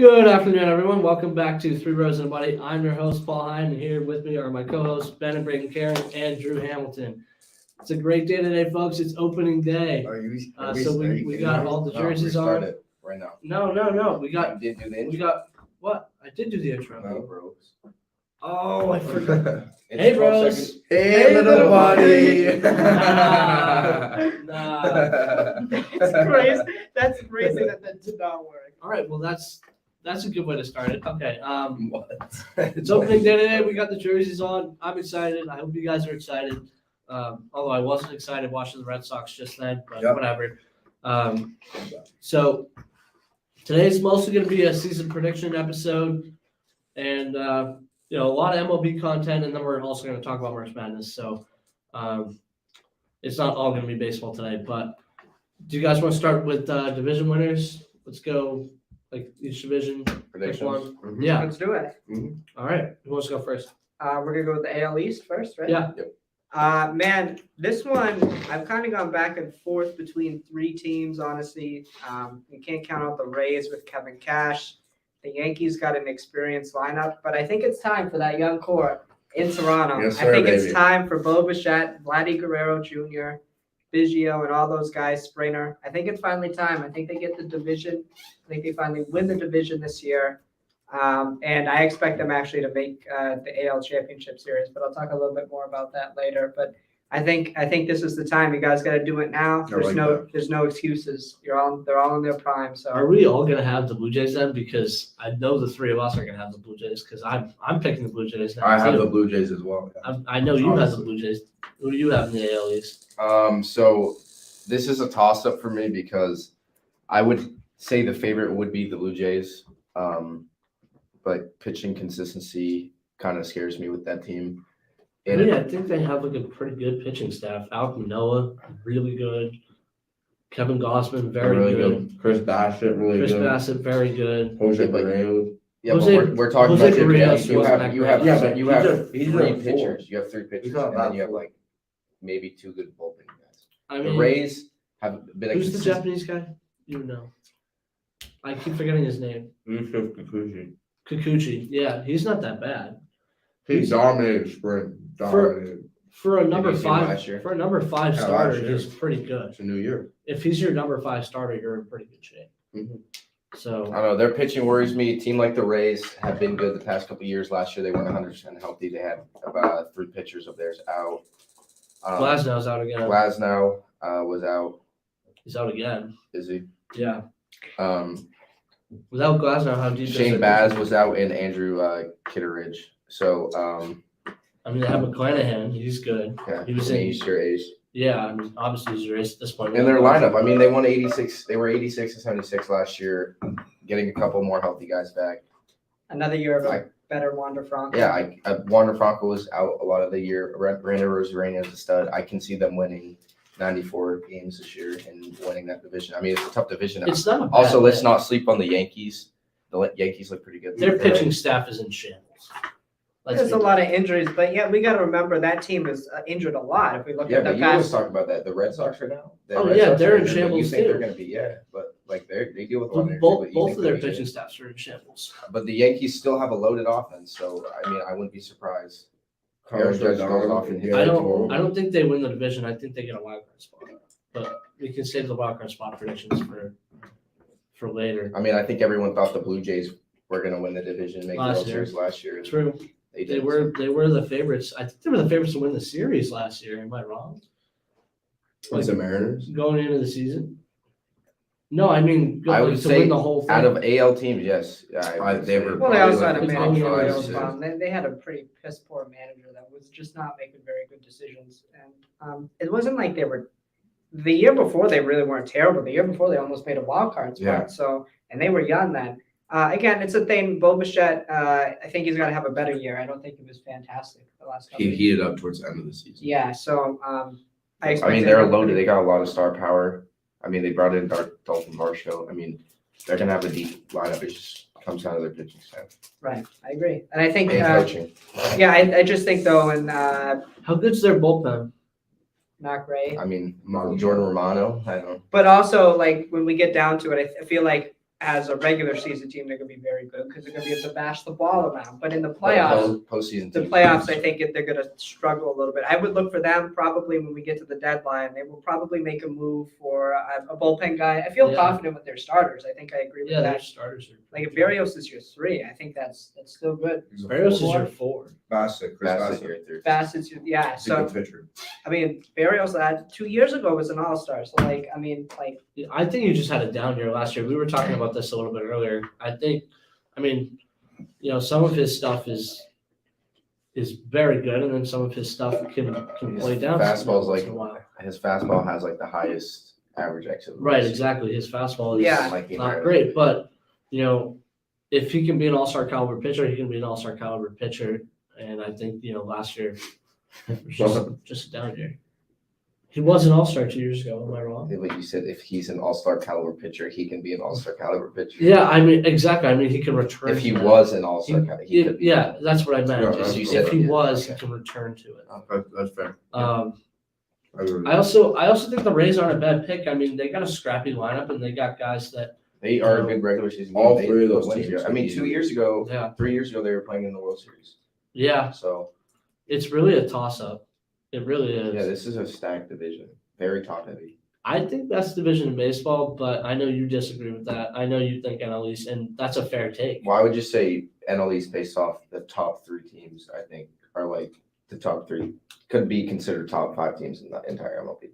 Good afternoon, everyone. Welcome back to Three Rows and a Buddy. I'm your host, Paul Hine, and here with me are my co-hosts, Ben and Brayden Karen and Drew Hamilton. It's a great day today, folks. It's opening day. So we got all the jerseys on. It right now. No. We got You did do the intro. we got what? I did do the intro. No, bros. Oh, I forgot. It's Hey, 12 bros. seconds. Hey, little buddy. Nah. That's crazy. That's crazy that did not work. All right, well that's a good way to start it. Okay. What? It's opening day today. We got the jerseys on. I'm excited. I hope you guys are excited. Although I wasn't excited watching the Red Sox just then, but Yep. whatever. So today's mostly going to be a season prediction episode, and a lot of MLB content, and then we're also going to talk about March Madness. So it's not all going to be baseball today. But do you guys want to start with division winners? Let's go like each division. Pick Predictions. one. Mhm. Yeah. Let's do it. All right. Who wants to go first? We're gonna go with the AL East first, right? Yeah. Man, this one I've kind of gone back and forth between three teams. Honestly, you can't count out the Rays with Kevin Cash. The Yankees got an experienced lineup, but I think it's time for that young core in Toronto. Yes, I sir, think it's baby. time for Bo Bichette, Vladdy Guerrero Jr., Biggio, and all those guys. Springer. I think it's finally time. I think they get the division. I think they finally win the division this year. And I expect them actually to make the AL Championship Series, but I'll talk a little bit more about that later. But I think this is the time. You guys got to do it now. There's no excuses. They're all in their prime. So Are we all going to have the Blue Jays then? Because I know the three of us are going to have the Blue Jays because I'm picking the Blue Jays now. I have too. the Blue Jays as well. I know you have the Blue Jays. Who do you have in the AL East? So this is a toss-up for me because I would say the favorite would be the Blue Jays. But pitching consistency kind of scares me with that team. And Yeah, I think they have like a pretty good pitching staff. Alec Manoah, really good. Kevin Gossman, very really good. Chris Bassett, really Chris good. Bassett, very good. Jose Yeah, but- Barrero. yeah, Jose- but we're talking Jose about Barrios you wasn't have that you great. have Yeah, but you he's have he's three a four. pitchers. You have three pitchers, not and then that you have four. like maybe two good bullpen guys. I The mean, Rays have been a who's the consistent. Japanese guy? You know. I keep forgetting his name. Yusuf Kikuchi. Kikuchi. Yeah, he's not that bad. He dominated spring. Dominated. For a number you see him five, last year? for a number five Yeah, starter, last year. he's pretty good. It's a new year. If he's your number five starter, you're in pretty good shape. Mhm. So I don't know. Their pitching worries me. A team like the Rays have been good the past couple of years. Last year they weren't 100% healthy. They had about three pitchers of theirs out. Glasnow's out again. Glasnow was out. He's out again. Is he? Yeah. Um, Without Glasnow, how deep? Shane Baz was out and Andrew Kitteridge. So I mean, they have McClanahan. He's good. yeah, He was and in- he's your ace. Yeah, I mean, obviously he's your ace at this point. And their lineup. I mean, they won 86. They were 86 and 76 last year. Getting a couple more healthy guys back. another year of I- a better Wander Franco. Yeah, Wander Franco was out a lot of the year. Randy Rosarena is a stud. I can see them winning 94 games this year and winning that division. I mean, it's a tough division. It's not a bad Also, let's bet. not sleep on the Yankees. The Yankees look pretty good. Their pitching staff is in shambles. There's a lot of injuries, but yeah, we got to remember that team is injured a lot. If we look Yeah, at the but you always past, talk about that. The Red Sox right now. The Oh, Red yeah, Sox they're are in injured, but shambles You think too. they're going to be but like they deal with a lot of injury, Both but you both think of they'll their be good. pitching staffs are in shambles. But the Yankees still have a loaded offense, so I mean, I wouldn't be surprised. Carlos Judge goes Rodon off in and his- Garrett I Cole. don't think they win the division. I think they get a wild card spot. But we can save the wild card spot predictions for later. I mean, I think everyone thought the Blue Jays were going to win the division, make the Last World year. Series last year. and True. They They didn't. were the favorites. I think they were the favorites to win the series last year. Am I wrong? It's the Mariners. Going into the season? No, I mean I would to say win the whole thing. Out of AL teams, yes. They were well, they also had a It's manager probably that like was six. they had a pretty piss poor manager that was just not making very good decisions, and it wasn't like they were. The year before they really weren't terrible. The year before they almost made a wild card spot. Yeah. So and they were young then. Again, it's a thing. Bo Bichette, I think he's got to have a better year. I don't think he was fantastic the last couple. He of years. heated up towards the end of the season. Yeah. So I I expect mean, them they're to- loaded. They got a lot of star power. I mean, they brought in Dalton Varsho. I mean, they're going to have a deep lineup. It just comes down to their pitching staff Right. I agree, and I think and coaching. yeah, I just think though, and How good's their bullpen? not great. I mean, Jordan Romano. I don't know. But also, like when we get down to it, I feel like as a regular season team, they're gonna be very good because they're gonna be able to bash the ball around. But in the playoffs, Postseason. the team. playoffs, I think they're gonna struggle a little bit. I would look for them probably when we get to the deadline. They will probably make a move for a bullpen guy. I feel Yeah. confident with their starters. I think I agree with Yeah, their that. starters are. Like if Barrios is your 3, I think that's still good. Barrios is your 4. Bassett, Chris Bassett Bassett. here, third. Bassett's yeah. He's a So good pitcher. I mean, Barrios 2 years ago was an all-star. So like I mean like I think you just had a down year last year. We were talking about this a little bit earlier. I mean, some of his stuff is very good, and then some of his stuff can His play down. fastball's once like- in a while. His fastball has like the highest average exit. Right, exactly. His fastball is Yeah. Like being not right. great, but if he can be an all-star caliber pitcher, he can be an all-star caliber pitcher. And I think last year was just a down year. He was an all-star 2 years ago. Am I wrong? Like you said, if he's an all-star caliber pitcher, he can be an all-star caliber pitcher. Yeah, I mean exactly. I mean he can return. If he to that. was an all-star, he could. be. Yeah, that's what I meant. Yeah, Just you if said- he yeah, was, he okay. can return to it. That's fair. Um, I agree with I also think the Rays aren't a bad pick. I mean, they got a scrappy lineup and they got guys that They are a good regular season. All team. three of They those won teams here. I could mean, be- 2 years ago, yeah 3 years ago, they were playing in the World Series. yeah So it's really a toss up. It really is. yeah, this is a stacked division, very top heavy. I think best division in baseball, but I know you disagree with that. I know you think NL East, and that's a fair take. Well, I would just say NL East based off the top 3 teams. I think are like the top 3 could be considered top 5 teams in the entire MLB.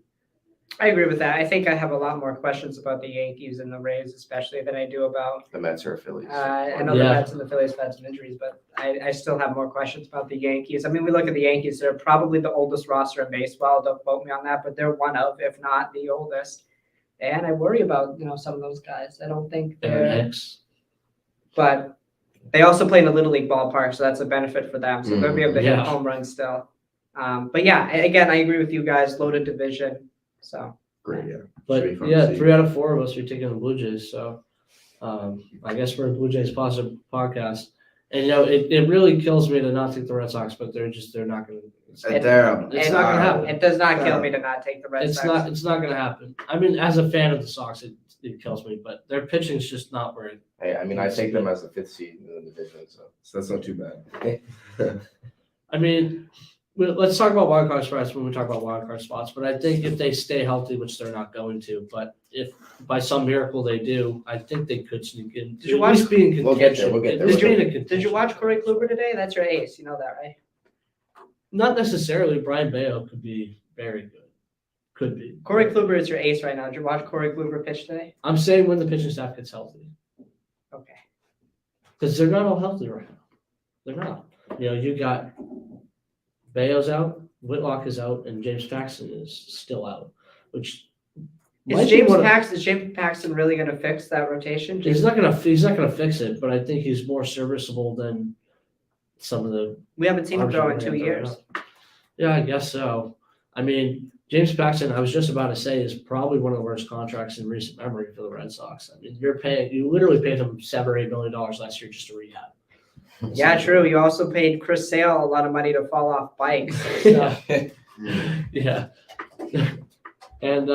I agree with that. I think I have a lot more questions about the Yankees and the Rays, especially than I do about. The Mets are Phillies. I know the Yeah. Mets and the Phillies have had some injuries, but I still have more questions about the Yankees. I mean, we look at the Yankees; they're probably the oldest roster in baseball. Don't quote me on that, but they're one of, if not the oldest. And I worry about some of those guys. I don't think Aaron they're, Hicks. but they also play in a little league ballpark, so that's a benefit for them. So they'll be able to hit Yeah. home runs still. But yeah, again, I agree with you guys. Loaded division, so. Great, yeah. But Should be fun yeah, to see. 3 out of 4 of us are taking the Blue Jays. So I guess we're a Blue Jays positive podcast. And it really kills me to not take the Red Sox, but they're not going to. It- Terrible. It's not gonna happen. It does not kill me to not take the Red It's Sox. not going to happen. I mean, as a fan of the Sox, it kills me, but their pitching's just not where. Hey, I mean, I take them as the 5th seed in the division. So So that's not too bad. I mean, let's talk about wild card spots when we talk about wild card spots. But I think if they stay healthy, which they're not going to, but if by some miracle they do, I think they could sneak in. Did you at watch- least be in We'll get there, contention. we'll get there, At least we'll be in get a Did you contention. watch Corey Kluber today? That's your ace. You know that, right? Not necessarily. Brian Bayo could be very good. Could be. Corey Kluber is your ace right now. Did you watch Corey Kluber pitch today? I'm saying when the pitching staff gets healthy, Okay. because they're not all healthy right now. They're not. You got Bayo's out, Whitlock is out, and James Paxton is still out, which might Is be James one of- Paxton really going to fix that rotation? He's not gonna fix it, but I think he's more serviceable than some of the. We haven't seen him arms throw that in we're 2 gonna throw years. out. Yeah, I guess so. I mean, James Paxton, I was just about to say, is probably one of the worst contracts in recent memory for the Red Sox. I mean, you literally paid him $7 or $8 million last year just to rehab. Yeah, true. You also paid Chris Sale a lot of money to fall off bikes. So. Yeah. And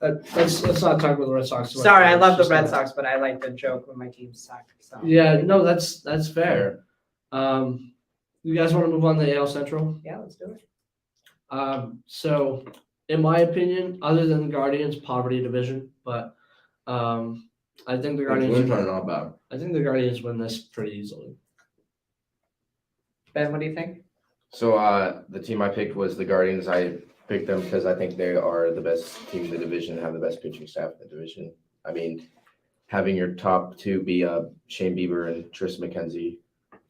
let's not talk about the Red Sox. too much. Sorry, I love the It's Red just- Sox, but I like the joke when my team suck. So. Yeah, no, that's fair. You guys want to move on to AL Central? Yeah, let's do it. So in my opinion, other than the Guardians, poverty division, but I think the Guardians. Twins are not bad. I think the Guardians win this pretty easily. Ben, what do you think? So the team I picked was the Guardians. I picked them because I think they are the best team in the division, have the best pitching staff in the division. I mean, having your top 2 be Shane Bieber and Tristan McKenzie,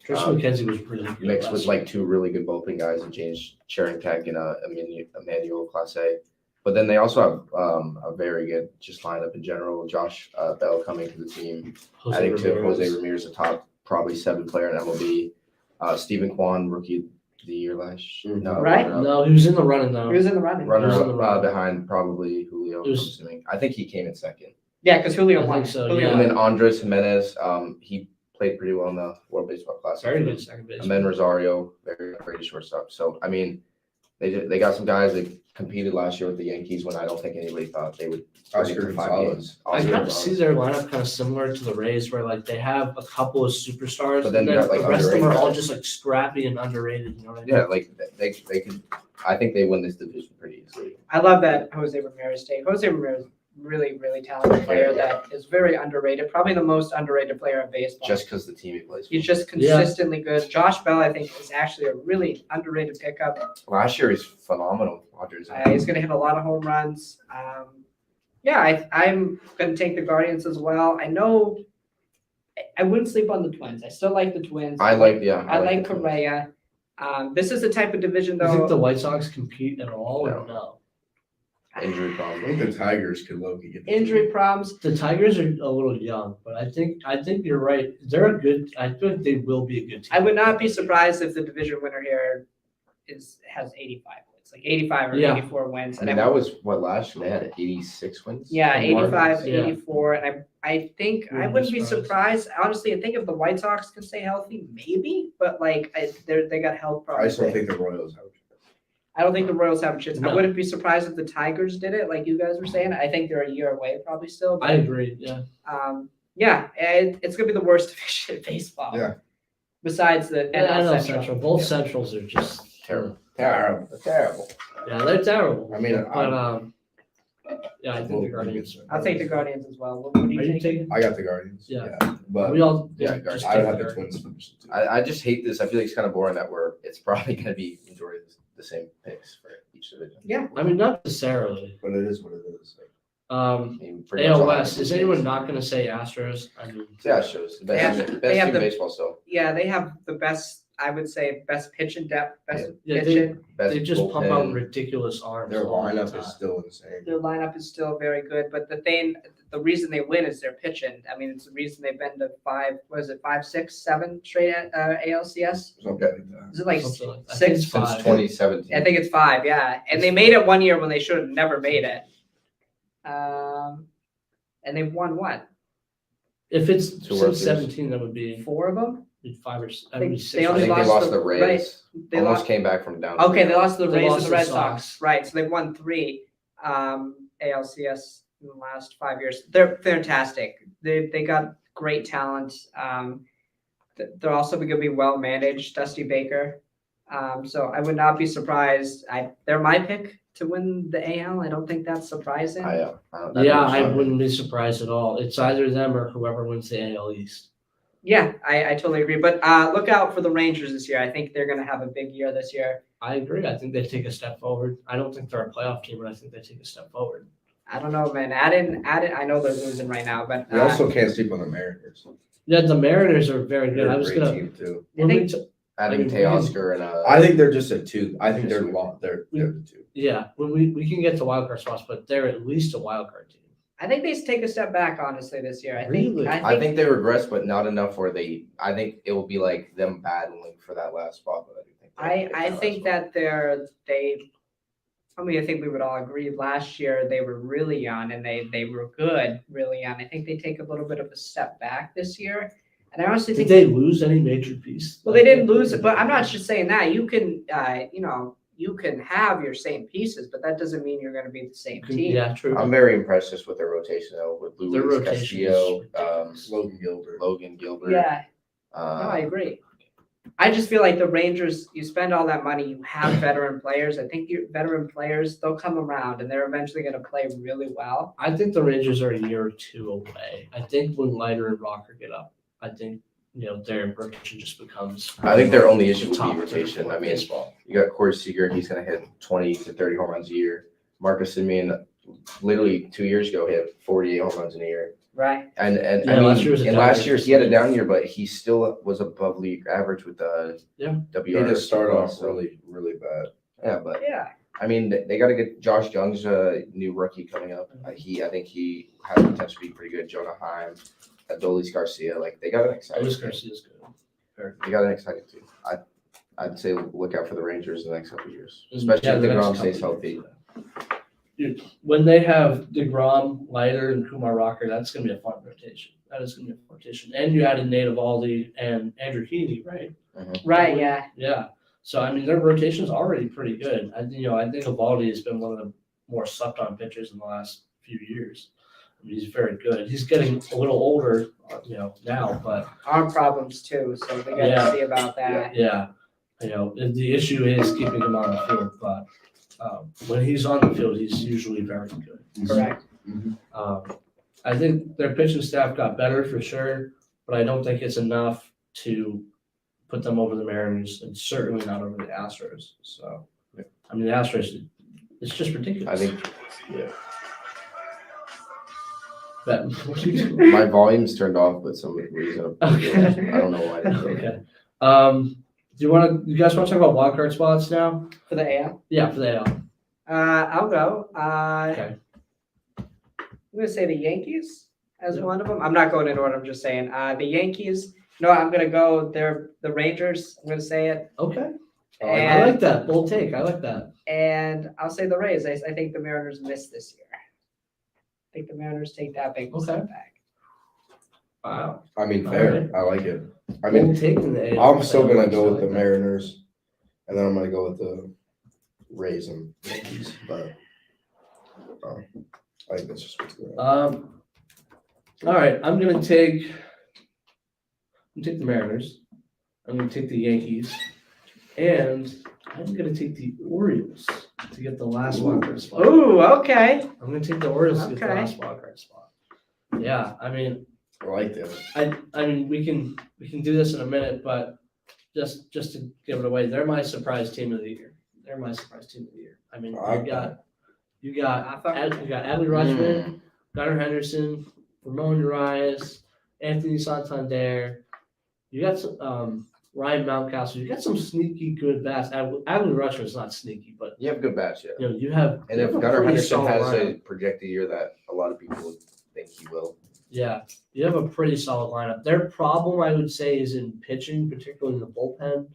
Tristan McKenzie was really good. mixed last with like 2 really good bullpen guys and James Cheringtech and Emmanuel Clase. But then they also have a very good just lineup in general. Josh Bell coming to the team, Jose adding to Ramirez. Jose Ramirez, the top probably 7 player in MLB. Stephen Kwan, rookie of the year last year. No, Right? runner-up. No, he was in the running though. He was in the running. Runner Who's in the up running? behind probably Julio. It was- I'm assuming. I think he came in second. Yeah, because Julio I won. think so, Julio yeah. And won. then Andres Jimenez, he played pretty well in the World Baseball Classic. Very good second base. And then Rosario, very great shortstop. So I mean, They got some guys that competed last year with the Yankees when I don't think anybody thought they would. Oscar through 5 Gonzalez. games. I Oscar kind of see Gonzalez. their lineup kind of similar to the Rays, where like they have a couple of superstars, But then and you then got, like, the rest of them are underrated all guys. just like scrappy and underrated. You know what I mean? Yeah, like they could. I think they win this division pretty easily. I love that Jose Ramirez take. Jose Ramirez, really, really talented player that is very underrated, probably the most underrated player in baseball. Just because the team he plays for. He's just consistently good. Josh Bell, I think, is actually a really underrated pickup. Last year he's phenomenal with Padres. He's going to hit a lot of home runs. I'm going to take the Guardians as well. I know I wouldn't sleep on the Twins. I still like the Twins. I like I like the team. Correa. This is the type of division, Do you think the though. White Sox compete at all or no? Injury I problem. think the Tigers could low-key get. Injury problems. The Tigers are a little young, but I think you're right. They're a good. I think they will be a good team. I would not be surprised if the division winner here has 85 wins, like 85 or Yeah. 84 wins. I And mean, that was what last year they had 86 wins. Yeah, The Marlins. 85, Yeah. 84. And I think I Wouldn't wouldn't be be surprised. Honestly, I think if the White Sox can stay healthy, maybe. But like they got health I problems. just don't think the Royals have. I don't think the Royals have a chance. I No. wouldn't be surprised if the Tigers did it, like you guys were saying. I think they're a year away probably still. I agree. Yeah. It's gonna be the worst division in baseball. Yeah. Besides the And I know NL Central. Central. Both Centrals are just Terrible. Terrible. Yeah, they're terrible. I mean, but yeah, I think the Guardians. I'll take the Guardians as well. What do Are you you think? taking? I got the Guardians. Yeah. But We all. Yeah, just I would take have the the Guardians. Twins finish it too. I just hate this. I feel like it's kind of boring that it's probably going to be majority the same picks for each division. Yeah. I mean, not necessarily. But it is what it is. I Um, mean, pretty much AL all West. the Is teams. anyone not going to say Astros? I mean, Yeah, it shows the They best, have- best they have team the- in baseball still. Yeah, they have the best, I would say, best pitching depth, best Yeah, pitching. Best they just pump out bullpen. ridiculous arms. Their all the lineup time. is still insane. Their lineup is still very good, but the reason they win is their pitching. I mean, it's the reason they've been to 5, 6, 7 straight ALCS. Something like that. Is it like Something like- I six? think it's Since 5. 2017. I think it's 5, yeah. And they made it one year when they should have never made it. And they've won what? If it's Two World since Series. 17, that would be 4 of them? 5 or I would be think 6. they I only think they lost lost the- the Rays. right. They Almost lost. came back from down. Okay, they lost to the They Rays lost and the to Red Sox. Sox. Right, so they've won 3 ALCS in the last 5 years. They're fantastic. They got great talent. They're also going to be well managed. Dusty Baker. So I would not be surprised. They're my pick to win the AL. I don't think that's surprising. that Yeah, was I fun. wouldn't be surprised at all. It's either them or whoever wins the AL East. Yeah, I totally agree. But look out for the Rangers this year. I think they're going to have a big year this year. I agree. I think they take a step forward. I don't think they're a playoff team, but I think they take a step forward. I don't know, man. Add in. I know they're losing right now, but We also can't sleep on the Mariners. Yeah, the Mariners are very good. They're I a was great gonna. team too. I think Adding I mean, Teoscar and I think they're just a 2. I think Yes, they're we- long. They're the 2. Yeah, when we can get to wild card spots, but they're at least a wild card team. I think they take a step back, honestly, this year. Really? I think they regress, but not enough where I think it will be like them battling for that last spot. But I think that I think we would all agree last year they were really young and they were good really young. I think they take a little bit of a step back this year. And I honestly Did think they lose any major piece? well they didn't lose it, but I'm not just saying that. You can you can have your same pieces, but that doesn't mean you're gonna be the same team. Yeah, true. I'm very impressed just with their rotation though, with Their Luis rotation Castillo, is ridiculous. Logan Gilbert. Logan Gilbert. Yeah, no, I agree. I just feel like the Rangers, you spend all that money, you have veteran players. I think your veteran players, they'll come around and they're eventually going to play really well. I think the Rangers are a year or 2 away. I think when Leiter and Rocker get up, I think their rotation just becomes. I think their only issue top would be rotation. I mean, baseball. you got Corey Seager, he's going to hit 20 to 30 home runs a year. Marcus Semien, literally 2 years ago, hit 48 home runs in a year. Right. And Yeah, I mean, last year was a and down last year. year he had a down year, but he still was above league average with Yeah. He WR. just started off So, really, really bad. yeah, but Yeah. I mean, they got to get Josh Young's new rookie coming up. I think he has the potential to be pretty good. Jonah Heim, Adolis Garcia, like they got an exciting. Luis team. Garcia's good. They got an exciting team. I'd say look out for the Rangers in the next couple of years, Yeah, especially if the next DeGrom stays couple of healthy. years. Dude, when they have DeGrom, Leiter, and Kumar Rocker, that's going to be a fun rotation. That is going to be a fun rotation. And you added Nate Eovaldi and Andrew Heaney, right? Right. Yeah. Yeah. So I mean, their rotation's already pretty good. I think Evaldi has been one of the more slept on pitchers in the last few years. I mean, he's very good. He's getting a little older, now, but Arm problems too, so we got Yeah. to see about that. yeah, the issue is keeping him on the field. But when he's on the field, he's usually very good. Correct. I think their pitching staff got better for sure, but I don't think it's enough to put them over the Mariners and certainly not over the Astros. So, I mean, the Astros, it's just ridiculous. I think that. What are you doing? my volume's turned off, but some reason Okay. I don't know why. I didn't. Okay. You guys want to talk about wildcard spots now? For the AL, Yeah, for the AL. I'll go. Okay. I'm gonna say the Yankees as Yeah. one of them. I'm not going in order. I'm just saying the Yankees. No, I'm gonna go. They're the Rangers. I'm gonna say it, Okay. I and like that. Bold take. I like that. I'll say the Rays. I think the Mariners missed this year. I think the Mariners take that big Okay. step back. Wow. I mean, All fair. I like it. I mean, Bold take in the AL. I'm still gonna go with I the like that. Mariners, and then I'm gonna go with the Rays and Yankees, but I think that's just what's going on. All right, I'm gonna take the Mariners. I'm gonna take the Yankees, and I'm gonna take the Orioles to get the last wildcard spot. Ooh, okay. I'm gonna take the Orioles to get the Okay. last wildcard spot. Yeah, I mean, I like that. I mean, we can do this in a minute, but just to give it away, they're my surprise team of the year. They're my surprise team of the year. I mean, I- you got I thought Adley Rutschman, Gunnar Henderson, Ramon Urias, Anthony Santander. You got some Ryan Mountcastle. You got some sneaky good bats. Adley Rutschman's not sneaky, but You have good bats, yeah. you have. And you if have a Gunnar pretty Henderson solid has a lineup. projected year that a lot of people would think he will. Yeah, you have a pretty solid lineup. Their problem, I would say, is in pitching, particularly in the bullpen.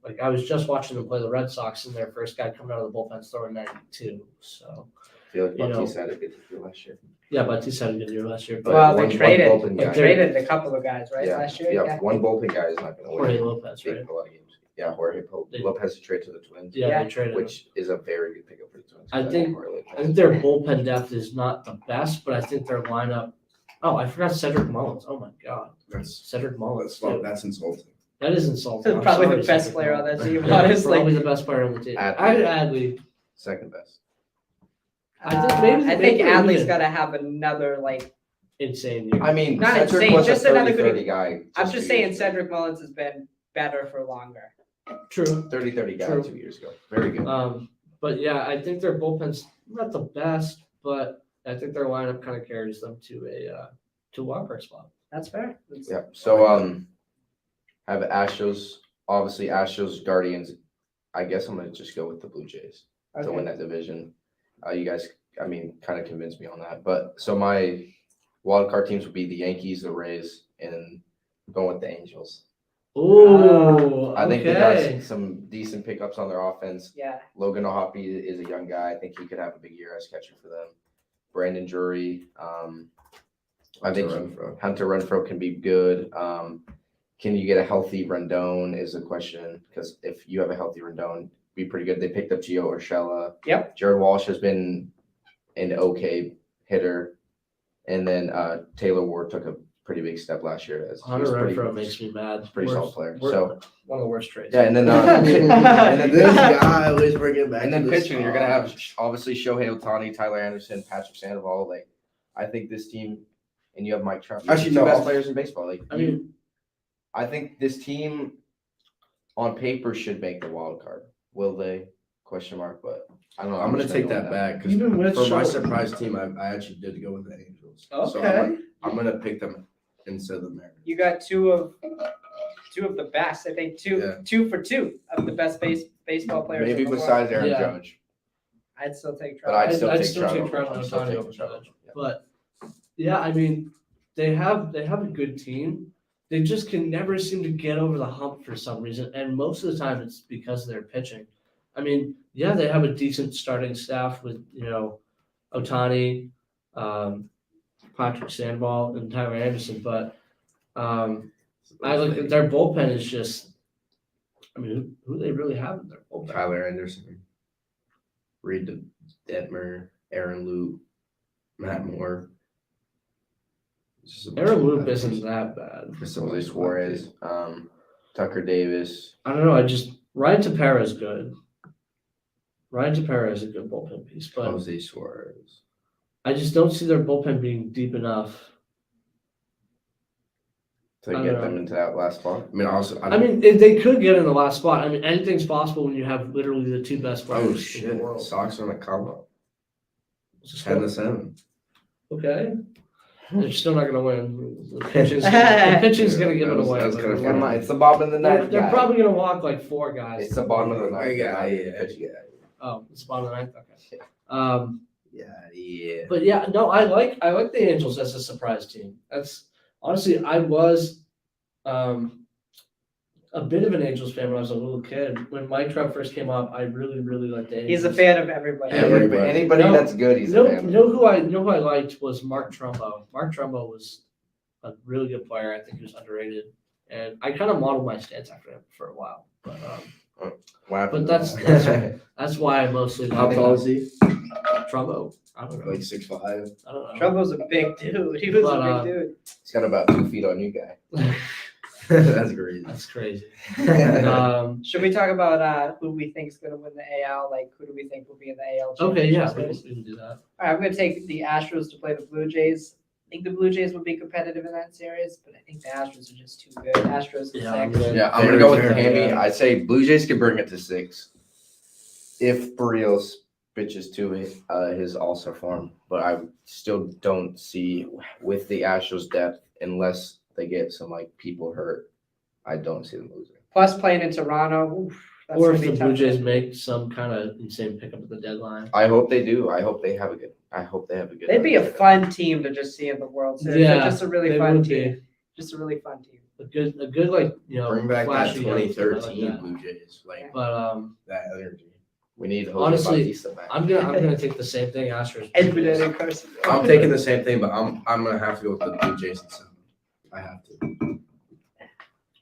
Like I was just watching them play the Red Sox, and their first guy coming out of the bullpen's throwing 92. So I feel like You know. Bautista had a good year last year. yeah, Bautista had a good year last year, But but Well, one they traded. bullpen They guy. traded a couple of guys, right, Yeah, last year. Yeah, one bullpen guy is not gonna Jorge win. Lopez, big right? in a lot of games. Yeah, Jorge They- Lopez to trade to the Twins. Yeah, Yeah. they traded. him. Which is a very good pickup for the Twins. I think- Jorge Lopez. I think their bullpen depth is not the best, but I think their lineup. Oh, I forgot Cedric Mullins. Oh my God, That's Cedric Mullins. that's insulting. That is insulting. I'm Probably sorry, the best Cedric player on Mullins. that team, Yeah, honestly. Probably the best player on the team. Adley. Adley. Second best. I think maybe- I think maybe Adley's even- got to have another Insane year. I mean, Not Cedric insane, was just a another 30-30 good- guy. I'm just saying years ago. Cedric Mullins has been better for longer. True. 30-30 guy True. 2 years ago. Very good. But yeah, I think their bullpen's not the best, but I think their lineup kind of carries them to a wildcard spot. That's fair. That's- Yeah. So have Astros, obviously Astros, Guardians. I guess I'm gonna just go with the Blue Jays to win Okay. that division. You guys, I mean, kind of convinced me on that. But so my wild card teams would be the Yankees, the Rays, and going with the Angels. Ooh, I think they okay. got some decent pickups on their offense. Yeah. Logan O'Hoppe is a young guy. I think he could have a big year as catcher for them. Brandon Drury. I think Hunter Renfroe can be good. Can you get a healthy Rendon is a question, because if you have a healthy Rendon, be pretty good. They picked up Gio Urshela. Yep. Jared Walsh has been an okay hitter. And then Taylor Ward took a pretty big step last year. As he Hunter was pretty- Renfroe makes me mad. pretty solid player. So one of the worst trades. yeah, and then And and This then guy always bringing back. and then to this pitching, you're gonna spot. have obviously Shohei Ohtani, Tyler Anderson, Patrick Sandoval. Like, I think this team, and you have Mike Trout. You have Actually, the two no, best I'll- players in baseball. Like, I mean, I think this team, on paper, should make the wild card. Will they? Question mark. But I don't know. I'm gonna just take go with that back because even with for my Shohei- surprise team, I actually did go with the Angels. So Okay. I'm gonna pick them instead of the Mariners. You got two of the best. I think Yeah. 2 for 2 of the best baseball players. Maybe in the world. besides Aaron Yeah. Judge, I'd still take but Trout. I'd still I'd take still Trout. take over- Trout and I'm still Ohtani taking over Trout Judge. yeah. But yeah, I mean, they have a good team. They just can never seem to get over the hump for some reason, and most of the time it's because of their pitching. I mean, yeah, they have a decent starting staff with Ohtani, Patrick Sandoval, and Tyler Anderson, but I look at their bullpen is just I mean, who they really have in their bullpen? Tyler Anderson, Reed Detmer, Aaron Loop, Matt Moore. It's just a bunch Aaron of Loop lefties. isn't that bad. It's a Jose bunch of Suarez, Tucker Davis. I don't know. Ryan Tepera is good. Ryan Tepera is a good bullpen piece, lefties. but Jose Suarez. I just don't see their bullpen being deep enough. To I don't get know. them into that last spot. I mean, also, I mean, if they could get in the last spot. I mean, anything's possible when you have literally the two best players oh in the shit, world. Sox on a come up, Just 10-7. Okay. They're still not going to win. The pitching's going to give it away. That was but kinda they're funny. gonna- It's the bottom of the They're, ninth. they're guy. probably going to walk like four guys. It's the bottom of the ninth. Yeah. Oh, it's the bottom of the ninth? Okay. Yeah. But yeah, no, I like the Angels as a surprise team. That's honestly, I was a bit of an Angels fan when I was a little kid. When Mike Trout first came up, I really, really liked the Angels. He's a fan of everybody. Everybody. Anybody No, that's good, he's You a know, fan. you know who I liked was Mark Trumbo. Mark Trumbo was a really good player. I think he was underrated, and I kind of modeled my stance after him for a while. But that's why I mostly How like tall is he? Trumbo. I don't know. Like 6'5". I don't know. Trumbo's a big dude. He was But, a big dude. He's got about 2 feet on you, guy. That's crazy. That's crazy. Should we talk about who we think is going to win the AL? Like, who do we think will be in the AL? Okay, yeah, championship we series? can do that. All right, I'm going to take the Astros to play the Blue Jays. I think the Blue Jays will be competitive in that series, but I think the Astros are just too good. Astros in Yeah, I'm 6. gonna- Yeah, I'm gonna go with Fair, Hammy. yeah. I'd say Blue Jays could bring it to 6 if Barrios pitches to his all-star form. But I still don't see with the Astros depth, unless they get some like people hurt, I don't see them losing. Plus playing in Toronto. Oof, that's Or gonna if be the tough. Blue Jays make some kind of insane pickup at the deadline. I hope they do. I hope they have a good. They'd be a fun team to just see in the World Series. Yeah, They're just a really they fun would team. be. Just a really fun team. A good like Bring back that flashy young team, I like 2013 that. Blue Jays, like But that energy. We need Jose Honestly, Bautista back. I'm gonna take the same thing. Astros. And Benedict Carson. I'm taking the same thing, but I'm gonna have to go with the Blue Jays in 7. I have to.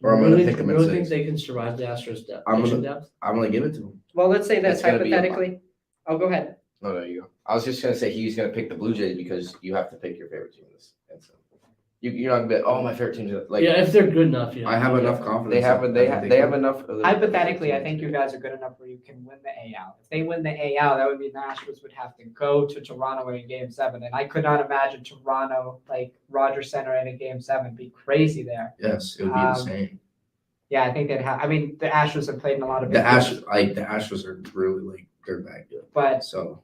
Or I'm gonna pick them in really think 6. they can survive the Astros depth. I'm pitching gonna- depth. I'm gonna give it to them. Well, let's say this It's gonna be a hypothetically. Oh, go ahead. No, there you go. I was just gonna say he's gonna pick the Blue Jays because you have to pick your favorite team in this. And so you're not gonna be oh my favorite team's like Yeah, if they're good enough, I have enough confidence. they have that they I have think they have can. enough. of the- Hypothetically, I think you guys are good enough where you can win the AL. If they win the AL, that would mean the Astros would have to go to Toronto in Game 7, and I could not imagine Toronto like Rogers Center in a Game 7. It'd be crazy there. Yes, it would be Um, insane. Yeah, I think they'd have. I mean, the Astros have played in a lot of The big games, Astros are really like they're that good. but So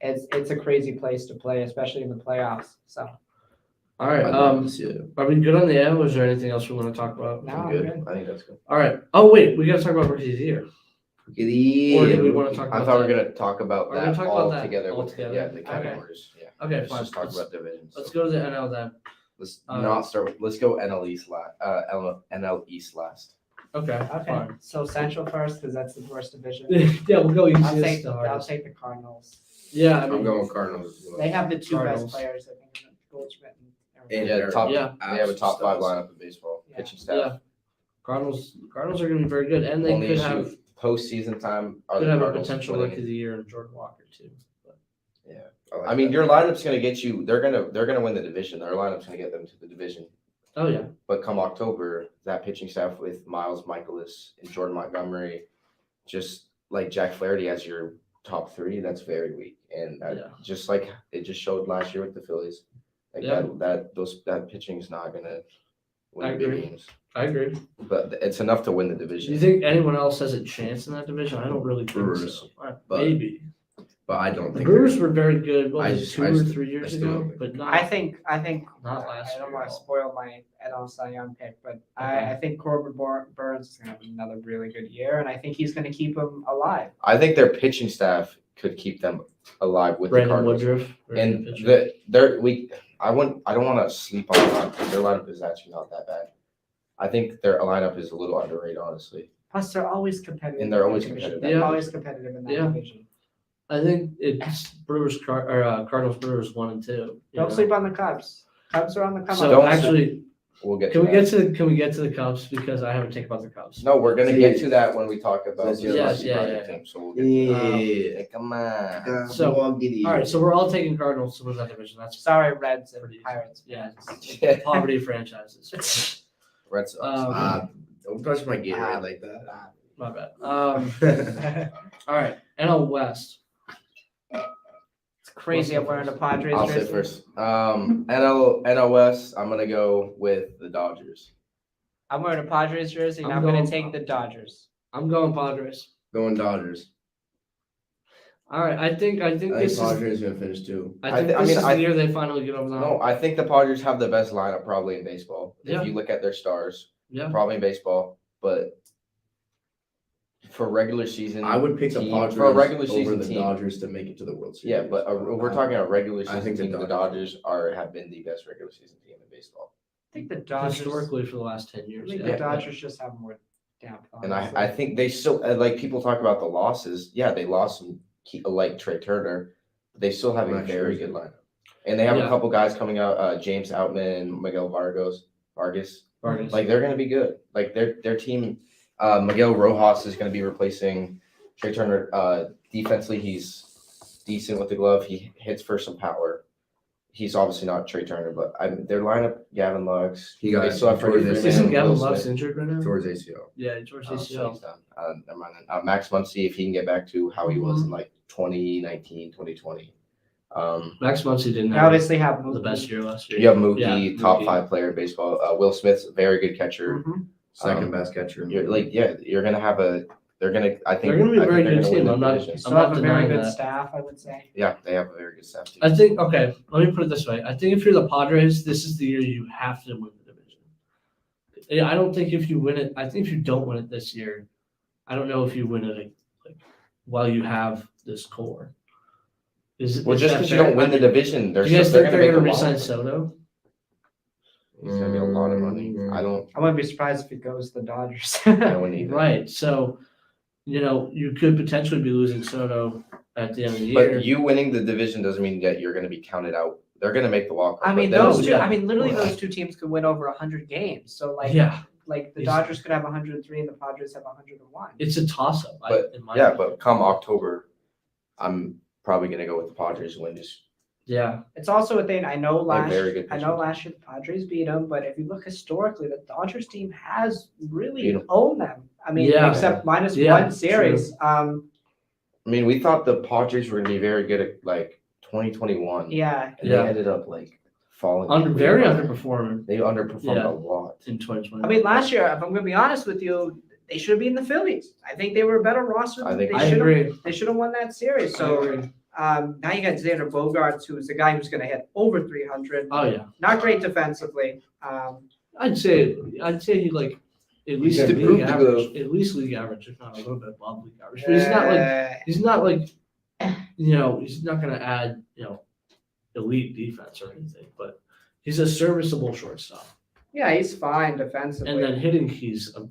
it's a crazy place to play, especially in the playoffs. So All right. I'd love to see it. Are we good on the AL? Or is there anything else we want to talk about? No, I'm I'm good. good. I think that's good. All right. Oh wait, we gotta talk about rookie of the year. Or do we want to talk about? I thought we that? were gonna talk about Are we gonna that talk all about that together. all with- together? Yeah, the Okay. categories. Yeah. Okay, Let's fine. just talk about divisions. Let's So go to the NL then. let's um, not start. Let's go NL East last. NL East last. Okay. okay, Fine. so Central first because that's the worst division. Yeah, we'll go I'll easiest take to I'll hardest. take the Cardinals. Yeah, I I'm mean, going Cardinals as well. They have the two Cardinals. best players, I think, Goldschmidt and And Yeah, they're top. Yeah. They have a top 5 studs. lineup in baseball. Yeah. Pitching staff. yeah. Cardinals are gonna be very good, and they Only could issue have postseason time. Are could the have a Cardinals potential winning rookie of the year in Jordan Walker too. But like I mean, that. your lineup's gonna get you. They're gonna win the division. Their lineup's gonna get them to the division. oh yeah, But come October, that pitching staff with Miles Michaelis and Jordan Montgomery, just like Jack Flaherty as your top 3, that's very weak. And that, Yeah. just like it just showed last year with the Phillies, like Yeah. that pitching is not gonna win I the big agree. games. I agree. But it's enough to win the Do division. you think anyone else has a chance in that division? I don't really think Brewers, so. but Maybe but I don't the think Brewers were very good. What I was it, just- 2 I or just- 3 I years still ago? don't think- But not. I think Not last I don't year want at to all. spoil my NL Cy Young pick, but Okay. I think Corbin Burns is going to have another really good year, and I think he's going to keep him alive. I think their pitching staff could keep them alive with the Brandon Cardinals. Woodruff. very And good pitcher. I don't want to sleep on their lineup because their lineup is actually not that bad. I think their lineup is a little underrated, honestly. Plus, they're always competitive. And they're in that always division. competitive. They're Yeah. always competitive in that Yeah. division. I think it's Cardinals Brewers 1 and 2. you Don't know? sleep on the Cubs. Cubs are on the come So up. actually, we'll get. Can to we that. get to the Cubs because I haven't taken about the Cubs. No, we're gonna get to that when we talk about Yes, the yes, Rookie yeah, Project yeah. team. So we'll get to that. Yeah. Come on. So, We'll get it. All right, so we're all taking Cardinals to win that division. That's Sorry, Reds and Pretty easy. Pirates. yeah, it's poverty franchises. Red Sox. Don't touch my Gatorade like that. My bad. All right, NL West. It's crazy. I'm wearing a Padres I'll say jersey. first. NOS. I'm gonna go with the Dodgers. I'm wearing a Padres jersey, and I'm I'm going going- to take the Dodgers. I'm going Padres. Going Dodgers. All right, I think I think this is. Padres gonna finish too. I think I this mean, is I- the year they finally get over the No, hump. I think the Padres have the best lineup probably in baseball. Yeah. If you look at their stars, Yeah. probably in baseball. But for regular season, I would pick the team- Padres for a regular over season the team. Dodgers to make it to the World Series. Yeah, but we're talking a regular I season think the team. The Dodgers. Dodgers have been the best regular season team in baseball. I think the Dodgers. Historically for the last 10 I years. think Yeah. the Dodgers just have more depth. And honestly. I think they still like people talk about the losses. Yeah, they lost some like Trey Turner. But they still have a Max very Scherzer. good lineup, and they have Yeah. a couple guys coming out. James Outman, Miguel Vargas. Vargas. Like they're gonna be good. Like their team. Miguel Rojas is gonna be replacing Trey Turner. Defensively, he's decent with the glove. He hits for some power. He's obviously not Trey Turner, but their lineup: Gavin Lux. He got they still have Freddie Torres. Freeman. Isn't Will Gavin Smith. Lux injured right now? towards ACL. Yeah, George So ACL. he's done. Never mind. Max Muncy, if he can get back to how he was in like 2019, 2020. Max Muncy didn't They have obviously have the best year last year. You have Mookie, Yeah, top Mookie. 5 player in baseball. Will Smith's a very good catcher. Mhm. Second best catcher. You're like, yeah, you're gonna have a. They're gonna. I think They're gonna be a I think very they're good gonna win team. the I'm not- division. They I'm still not have a very denying good that. staff, I would say. Yeah, they have a very good staff. Too. I think okay. Let me put it this way. I think if you're the Padres, this is the year you have to win the division. Yeah, I don't think if you win it. I think if you don't win it this year, I don't know if you win it like while you have this core. Well, is just that because you fair? don't win the I mean, division, do you guys think they're make gonna a lot resign of money. Soto? It's gonna be a lot of money. I don't. I wouldn't be surprised if it goes to the Dodgers. I wouldn't either. Right. So, you could potentially be losing Soto at the end of the year. But you winning the division doesn't mean that you're gonna be counted out. They're gonna make the wild card. I mean, but then- those two. yeah. I mean, literally, Well, those two teams could win over 100 games. So, like, yeah, like the Easy. Dodgers could have 103 and the Padres have 101. it's a toss up. But, in my yeah, opinion. but come October, I'm probably gonna go with the Padres win. Just yeah, It's also a thing. I know They're last. very good I know pitching. last year the Padres beat them, but if you look historically, the Dodgers team has really Beat 'em. owned them. I mean, Yeah. except minus Yeah, one series. I mean, we thought the Padres were gonna be very good at like 2021. Yeah. And Yeah. they ended up like falling. very under. underperforming They underperformed Yeah. a lot. in 2020. I mean, last year, if I'm going to be honest with you, they should have been the Phillies. I think they were a better roster. I think- they I should have. agree. They should have won that series. I So agree. now you got Xander Bogaerts, who's the guy who's going to hit over 300. Oh yeah, Not great defensively. I'd say he like at least can league improve the average, glove. at least league average, if not a little bit above league average. But he's not like he's not going to add elite defense or anything, but he's a serviceable shortstop. yeah, he's fine defensively. And then hitting, he's a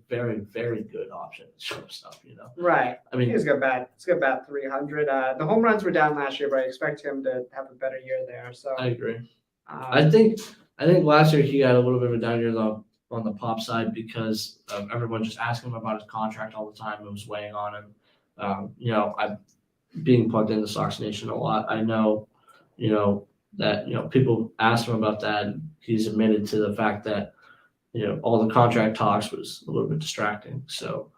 very, very good option at shortstop, right. I mean, He's got bat 300. The home runs were down last year, but I expect him to have a better year there. So I agree. um, I think last year he had a little bit of a down year though on the pop side because everyone just asking him about his contract all the time. It was weighing on him. I'm being plugged into Sox Nation a lot. I know, that people asked him about that. And he's admitted to the fact that all the contract talks was a little bit distracting. So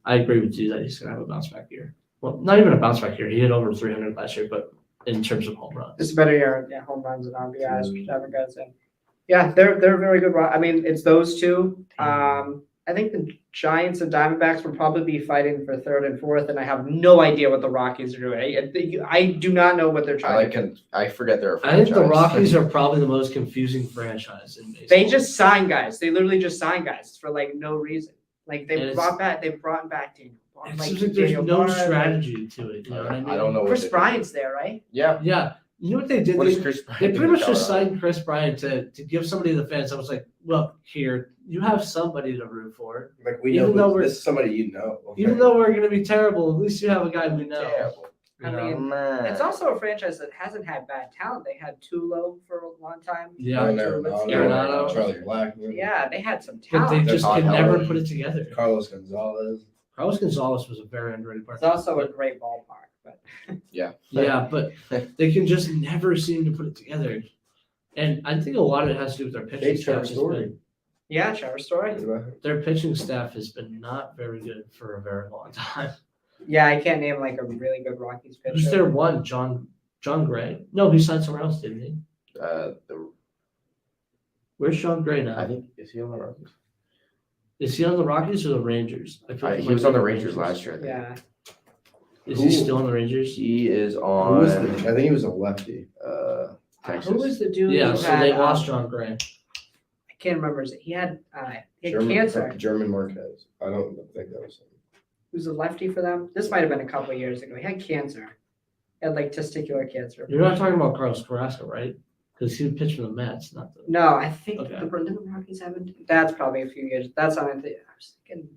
I agree with you that he's gonna have a bounce back year. Well, not even a bounce back year. He hit over 300 last year, but in terms of home runs. It's a better year. Yeah, home runs and RBIs, whichever guys in. Yeah, they're very good. I mean, it's those two. I think the Giants and Diamondbacks will probably be fighting for third and fourth, and I have no idea what the Rockies are doing. I do not know what they're trying to do. I forget they're a I think the franchise. Rockies are probably the most confusing franchise in baseball. They just sign guys. They literally just sign guys for like no reason. Like And they it's- brought back Daniel. It Like, seems like there's Daniel no Bard, strategy to it. You know what I mean? I don't know. Chris Bryant's there, right? Yeah. Yeah. You know what they did? What They, is Chris Bryant? they doing pretty in much just Colorado? signed Chris Bryant to give somebody the fence. I was like, look, here, you have somebody to root for. Like we Even know though this is somebody you know. Even though we're going to be terrible, at least you have a guy we know. Terrible. You I know? mean, it's also a franchise that hasn't had bad talent. They had Tulo for a long time. Yeah. Arenado. Charlie Blackman. Yeah, they had some But they talent. just Todd could never Helton. put it together. Carlos Gonzalez. Carlos Gonzalez was a very underrated player. It's also a great ballpark, but Yeah. Yeah, but they can just never seem to put it together. And I think a lot of it has to do with their pitching staff. has been- yeah, Trevor Story. Their pitching staff has been not very good for a very long time. Yeah, I can't name like a really good Rockies Who's pitcher. their one? John Gray? No, he signed somewhere else, didn't he? Where's Sean Gray I now? think is he on the Rockies? Is he on the Rockies or the Rangers? I feel like He might was be on the Rangers last year. I think. Yeah, Is he still on the Rangers? He is Who was on I think he was a lefty. Texas. who was the dude? Yeah, who so had, they lost John Gray. I can't remember. He had cancer. German Marquez. I don't think that was him. He was a lefty for them. This might have been a couple of years ago. He had cancer. He had like testicular cancer. You're not talking about Carlos Carrasco, right? Because he pitched for the Mets, not the. No, I think Okay. the Rockies haven't. That's probably a few years. That's not. I was thinking.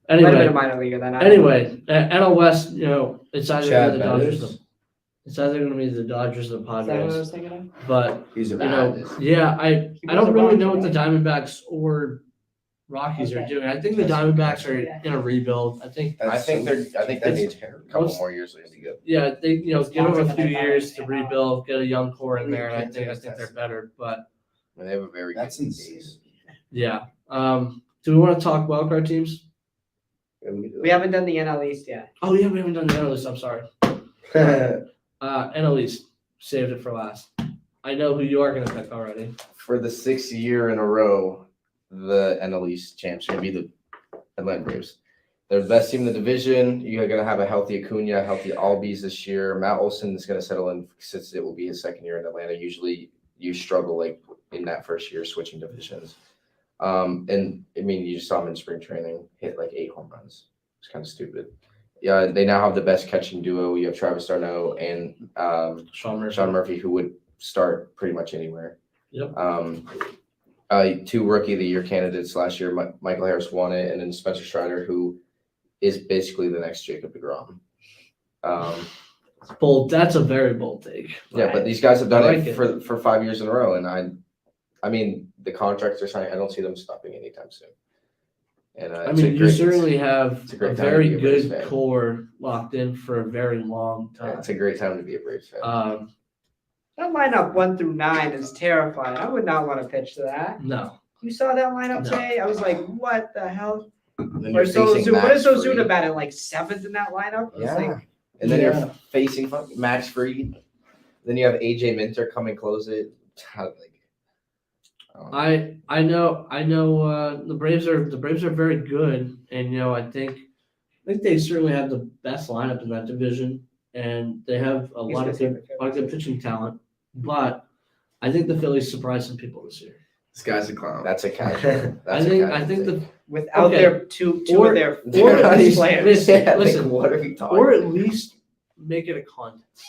Might have been a Anyway, minor leaguer then. I don't know. NL West, it's either Chad gonna be the Dodgers. Bettis? It's either going to be the Dodgers or the Is that what I Padres. was thinking of? But He's a yeah, I He don't was a really Rocky, know what the right? Diamondbacks or Rockies are Okay. doing. I think the That's- Diamondbacks are yeah. in a rebuild. I think I think that that's needs a hair. couple more years they're gonna be good. yeah, they give them longer a than few I thought years it to was gonna rebuild, get a young core in there, and I Can't think take they're this. better. But I mean, they have a very That's good insane. base. yeah, do we want to talk wildcard teams? Yeah, we can do We haven't done the NL East yet. Oh yeah, we haven't done the NL East. I'm sorry. that. NL East, saved it for last. I know who you are going to pick already. For the 6th year in a row, the NL East champs are gonna be the Atlanta Braves. They're the best team in the division. You're gonna have a healthy Acuna, healthy Albies this year. Matt Olson is gonna settle in since it will be his 2nd year in Atlanta. Usually, you struggle like in that first year switching divisions. And I mean, you just saw him in spring training hit like 8 home runs. It's kind of stupid. Yeah, they now have the best catching duo. You have Travis d'Arnaud and Sean Murphy. Sean Murphy, who would start pretty much anywhere. Yep. 2 Rookie of the Year candidates last year. Michael Harris won it, and then Spencer Strider, who is basically the next Jacob deGrom. Bold. That's a very bold take. Yeah, but these guys have done I like it for 5 years in a row, and I mean, the contracts they're signing, I don't see them stopping anytime soon. And I it's a mean, you great- certainly have it's a a great time to very be a Braves good fan. core locked in for a very long time. It's a great time to be a Braves fan. That lineup 1 through 9 is terrifying. I would not want to pitch to that. No. You saw that lineup No. today? I was like, what the hell? Then Or you're facing what is Max Ozuna Fried. batting like 7th in that lineup? I was Yeah. like, And then Yeah. you're facing fucking Max Fried. Then you have AJ Minter come and close it. I know the Braves are very good, and I think they certainly have the best lineup in that division, and they have a He's lot my of favorite good pitching talent. But I think the Phillies surprised some people this year. This guy's a clown. That's a casual. I That's a think casual the thing. without Okay. their two Or- of their or at best least- players. listen, what are we talking or at about? least make it a contest.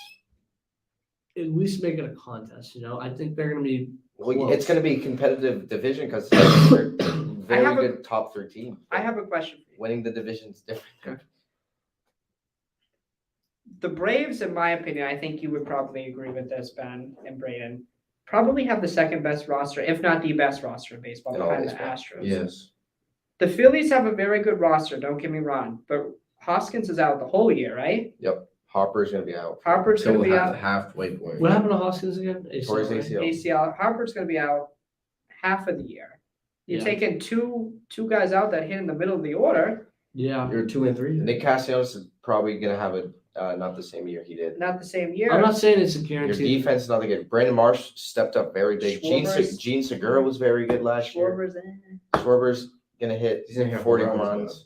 At least make it a contest. I think they're going to be. Well, it's going to be a competitive division because I very have a- good top 3 teams. I have a question for you. Winning the division's different. The Braves, in my opinion, I think you would probably agree with this, Ben and Braden, probably have the 2nd best roster, if not the best roster in baseball, In all behind the baseball. Astros. Yes. The Phillies have a very good roster, don't get me wrong, but Hoskins is out the whole year, right? Harper's going to be out. Harper's going Till to be the out. halfway point. What happened to Hoskins again? Tore his right? ACL. ACL. Harper's going to be out half of the year. You're Yeah. taking two guys out that hit in the middle of the order, Yeah. You're 2 and 3. Nick Castellanos is probably going to have not the same year he did. not the same year. I'm not saying it's a Your guarantee. defense is not that good. Brandon Marsh stepped up very big. Schwarber's- Gene Segura was very good last year. Schwarber's Schwarber's going to hit He's gonna hit 40 home home runs,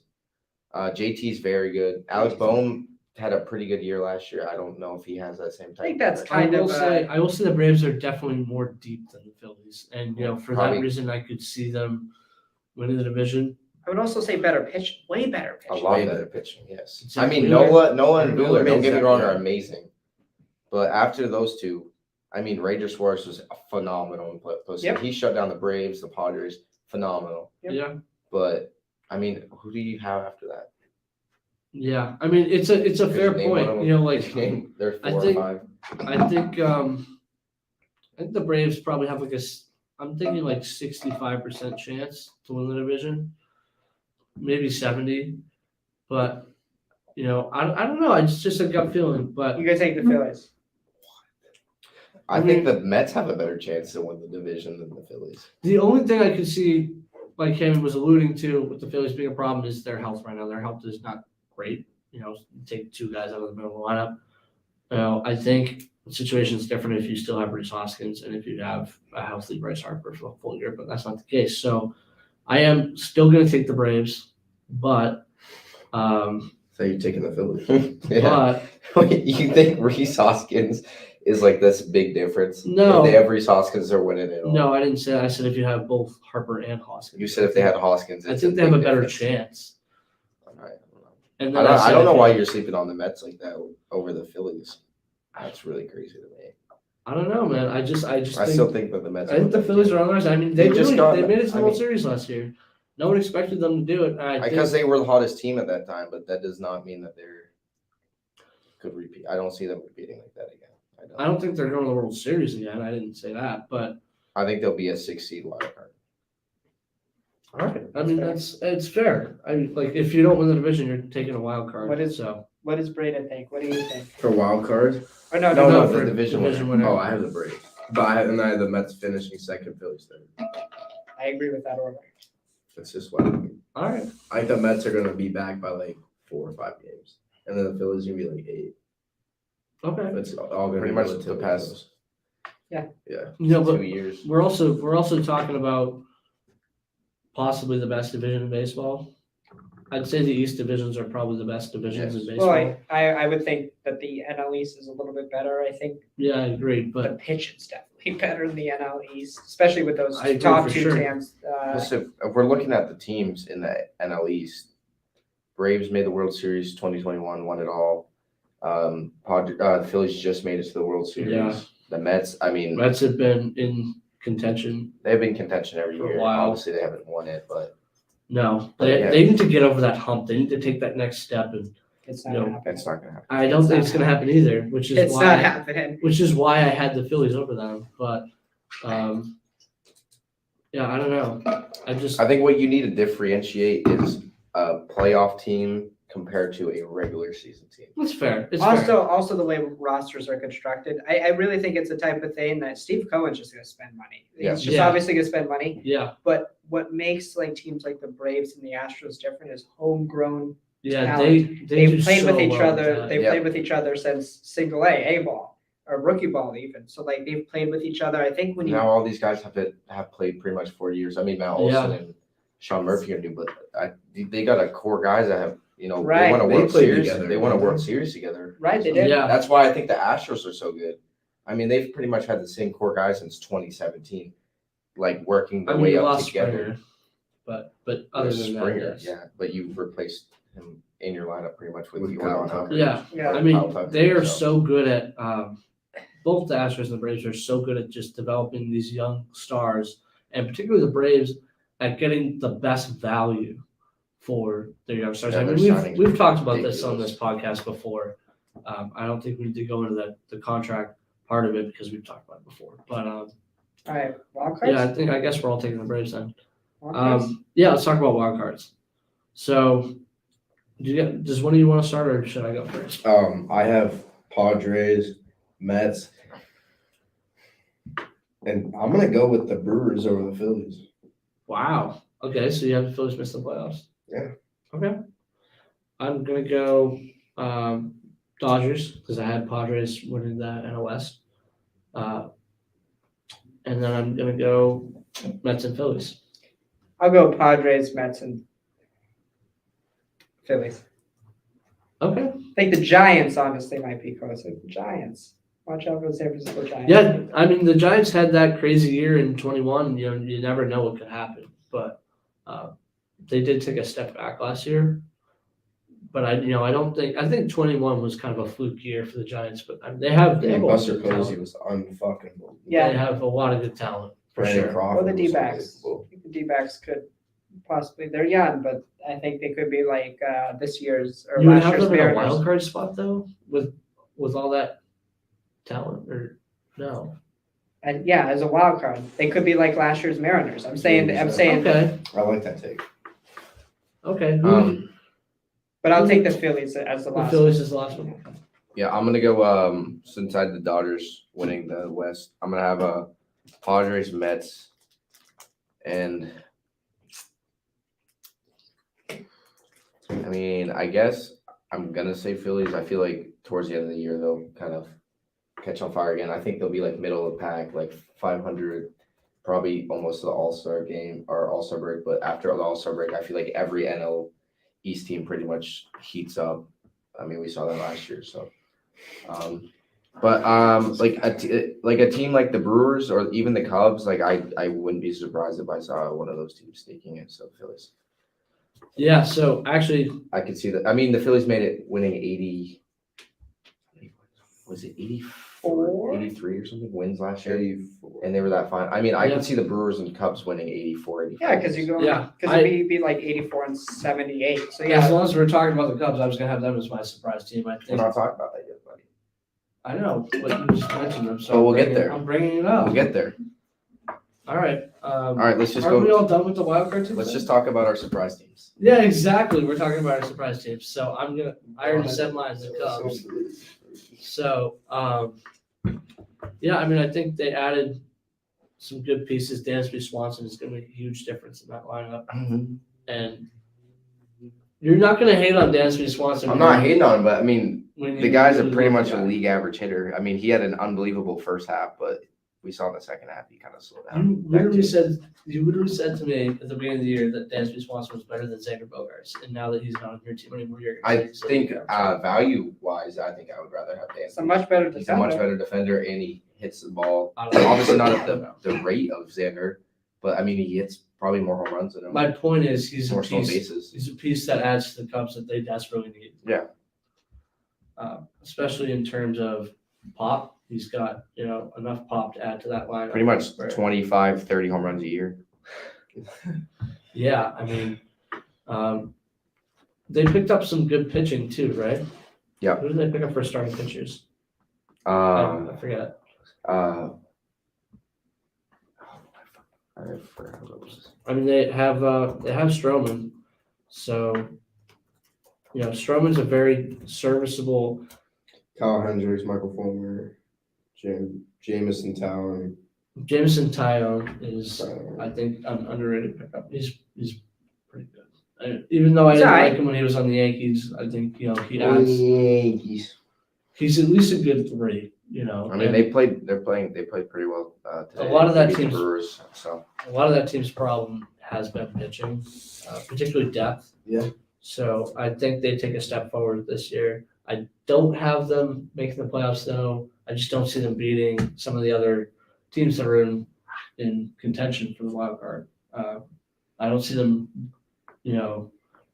runs. JT's very good. Alex Bohm had a pretty good year last year. I don't know if he has that same type. I think that's of kind of, I will say the Braves are definitely more deep than the Phillies, and for Probably. that reason, I could see them winning the division. I would also say better pitch, way better a pitch. lot Way better better. pitching. Yes, It's I like mean Wheeler. Nola and Wheeler. Don't get me wrong, are Yeah. amazing, but after those two, I mean Ranger Suarez was phenomenal in postseason. Yep. He shut down the Braves, the Padres, phenomenal. Yep. Yeah, But I mean, who do you have after that? Yeah, I mean, it's a Could fair you name one of point. them? You know, like Could you name their I 4 or think- 5. I think the Braves probably have I'm thinking like 65% chance to win the division, maybe 70. But you know, I don't know. It's just a gut feeling. But You guys take the Phillies. I I think mean- the Mets have a better chance to win the division than the Phillies. the only thing I could see, like Kevin was alluding to, with the Phillies being a problem is their health right now. Their health is not great. You know, take 2 guys out of the middle of the lineup. You know, I think the situation is different if you still have Rhys Hoskins and if you have a healthy Bryce Harper for a full year, but that's not the case. So I am still going to take the Braves, but So you're taking the Phillies. Yeah. but You think Rhys Hoskins is like this big difference? No. If they have Rhys Hoskins, they're winning it all. no, I didn't say that. I said if you have both Harper and Hoskins. You said if they had Hoskins, I it's think they have a big better difference. chance. All right, I don't know. And I then don't, said I don't if know you- why you're sleeping on the Mets like that over the Phillies. That's really crazy to me. I don't know, man. I just I think still think that the Mets. I think the Phillies are on their side. I mean, They they just really, got- they made it to the I World mean- Series last year. No one expected them to do it. I think, Because they were the hottest team at that time, but that does not mean that they're could repeat. I don't see them repeating like that again. I don't think they're going to the World Series again. I didn't say that, but I think they'll be a 6 seed wild card. all right. I mean, it's fair. I mean, like if you don't win the division, you're taking a wild card. What is- so? What does Braden think? What do you think? For wild card? Or no, No, no, no, no. the division winner. Oh, I have the Braves. But I have the Mets finishing second, Phillies third. I agree with that order. That's just what I think. All right. I think the Mets are gonna be back by like 4 or 5 games. And then the Phillies are gonna be like 8. Okay. It's all gonna Pretty be much the relatively past- close. Yeah. Yeah. You know, 2 but years. we're also talking about possibly the best division in baseball. I'd say the East divisions are probably the best divisions in baseball. Well, I would think that the NL East is a little bit better. I think Yeah, I agree. the But pitch is definitely better in the NL East, especially with those I agree top for 2 sure. teams. Plus, if we're looking at the teams in the NL East, Braves made the World Series 2021, won it all. The Phillies just made it to the World Series. Yeah. The Mets, I mean, Mets have been in contention. they've been in contention every For a year. while. Obviously, they haven't won it, but No, But they, yeah. they need to get over that hump. They need to take that next step, and It's not No, happening. it's not going to happen. I don't think it's going to happen either. Which is It's why not happening. which is why I had the Phillies over them. But yeah, I don't know. I just I think what you need to differentiate is a playoff team compared to a regular season team. it's fair. It's fair. Also the way rosters are constructed, I really think it's the type of thing that Steve Cohen's just going to spend money. Yeah. He's just Yeah. obviously going to spend money. Yeah, But what makes like teams like the Braves and the Astros different is homegrown. yeah. Talent. They They've do played with so each well other. that. They've Yeah. played with each other since single A ball or rookie ball even. So like they've played with each other. I think when you Now all these guys have played pretty much 4 years. I mean, Matt Olson and Sean Murphy are new, but they got a core guys that have they Right. won a They World played Series. together. They won a World Series together. right, they did. Yeah. That's why I think the Astros are so good. I mean, they've pretty much had the same core guys since 2017, like working I their mean, way you up lost together. Springer, but other than Springer, that, yes. yeah, but you've replaced him in your lineup pretty much with With Jordan Kyle Tucker. Tucker. Yeah. Yeah. I mean, Kyle Tucker, they are so. so good at both the Astros and the Braves are so good at just developing these young stars, and particularly the Braves at getting the best value for their young stars. Yeah, I mean, their signings we've are talked about this on ridiculous. this podcast before. I don't think we need to go into the contract part of it because we've talked about it before. But All right, wild cards. yeah, I guess we're all taking the Braves then. Wild cards? Yeah, let's talk about wild cards. So, does one of you want to start, or should I go first? I have Padres, Mets, and I'm gonna go with the Brewers over the Phillies. Wow. Okay, so you have the Phillies miss the playoffs. Yeah. Okay. I'm gonna go Dodgers because I had Padres winning the NL West. And then I'm gonna go Mets and Phillies. I'll go Padres, Mets, and Phillies. Okay. I think the Giants honestly might be closer. The Giants. Watch out for the San Francisco Giants. Yeah, I mean the Giants had that crazy year in 21. You know, you never know what could happen, but they did take a step back last year. But I think 21 was kind of a fluke year for the Giants. But they have a lot Buster of good talent. Posey was unfucking. Yeah. They have a lot of good talent for Brandon sure. Crawford Or the was D-backs. unbelievable. I think the D-backs could Possibly. They're young, but I think they could be like this year's or You would last have year's them in a Mariners. wild card spot though, with all that talent, or no? And yeah, as a wild card, they could be like last year's Mariners. I'm saying. Okay, I like that take. okay. But I'll take the Phillies as the The last. Phillies is the last one. Yeah, I'm gonna go. Since I had the Dodgers winning the West, I'm gonna have Padres, Mets, and I mean, I guess I'm gonna say Phillies. I feel like towards the end of the year they'll kind of catch on fire again. I think they'll be like middle of the pack, like 500, probably almost to the All-Star game or All-Star break. But after the All-Star break, I feel like every NL East team pretty much heats up. I mean, we saw that last year. So, like a team like the Brewers or even the Cubs, like I wouldn't be surprised if I saw one of those teams sneaking it. So Phillies, Yeah. So actually, I could see that. I mean, the Phillies made it winning 80. Was it 84, 83 or something wins last year? 84. And they were that fine. I mean, I Yeah. could see the Brewers and Cubs winning 84, 85. Yeah, because you go. Yeah, Because it'd be like 84 and 78. So as yeah, long as we're talking about the Cubs, I was gonna have them as my surprise team. I We're think. not talking about that yet, buddy. I know, but you just mentioned them, so But we'll I'm get bringing- there. I'm bringing it up. We'll get there. All right. All right, let's just Are we go. all done with the wild card teams? Let's then? just talk about our surprise teams. Yeah, exactly. We're talking about our surprise teams. So I already said mine, the Cubs. So, yeah, I mean, I think they added some good pieces. Dansby Swanson is going to make a huge difference in that lineup. And you're not going to hate on Dansby Swanson. I'm not hating on him, but I mean, when the you guy's a lose pretty the much guy. a league average hitter. I mean, he had an unbelievable first half, but we saw in the second half he kind of slowed down. You literally said to me at the beginning of the year that Dansby Swanson was better than Xander Bogaerts, and now that he's not on your team anymore, you're I gonna say think Xander Bogaerts. value-wise, I think I would rather have it's a Dansby. much better He's a much defender. better defender, and he hits the ball. I don't know. Obviously not at the rate of Xander, but I mean, he hits probably more home runs than him. My point is, he's a More stolen piece. bases. He's a piece that adds to the Cubs that they desperately need. Yeah. Especially in terms of pop, he's got enough pop to add to that lineup. Pretty much Where- 25, 30 home runs a year. Yeah, I mean, they picked up some good pitching too, right? Yeah. Who did they pick up for starting pitchers? Um, I forget. I forgot what it was. I mean, they have Stroman, so Stroman's a very serviceable. Kyle Hendricks, Michael Fulmer, Jameson Town. Jameson Tyone is, I think, an underrated pickup. He's pretty good. Even though I He's didn't alright. like him when he was on the Yankees, I think he adds. Yankees. He's at least a good three. I mean, they played pretty well today. A lot of that They beat the team's- Brewers, so A lot of that team's problem has been pitching, particularly depth. Yeah. So I think they take a step forward this year. I don't have them making the playoffs though. I just don't see them beating some of the other teams that are in contention for the wild card. I don't see them,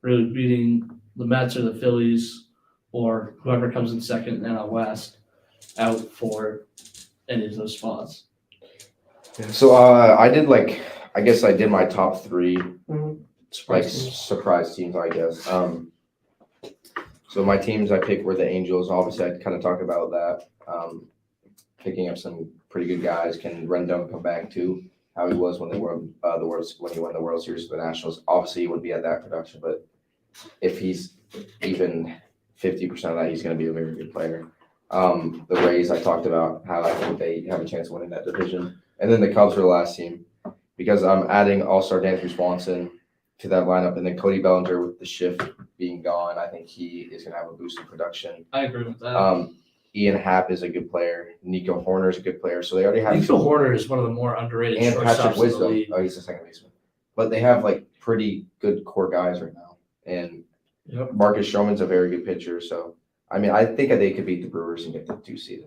really beating the Mets or the Phillies or whoever comes in second in the NL West out for any of those spots. So I did I guess I did my top three Surprise teams. surprise teams, I guess. So my teams I picked were the Angels. Obviously, I kind of talked about that. Picking up some pretty good guys. Can Rendon come back too? How he was when they were when he won the World Series with the Nationals. Obviously, he would be at that production, but if he's even 50% of that, he's going to be a very good player. The Rays, I talked about how I think they have a chance of winning that division. And then the Cubs are the last team because I'm adding All-Star Dansby Swanson to that lineup. And then Cody Bellinger with the shift being gone, I think he is going to have a boost in production. I agree with that. Ian Happ is a good player. Nico Horner is a good player. So they already have Nico Horner is one of the more underrated and Patrick shortstops in the Wisdom. league. Oh, he's a second baseman. But they have pretty good core guys right now. And Yep. Marcus Stroman's a very good pitcher. So I mean, I think they could beat the Brewers and get the 2 seed in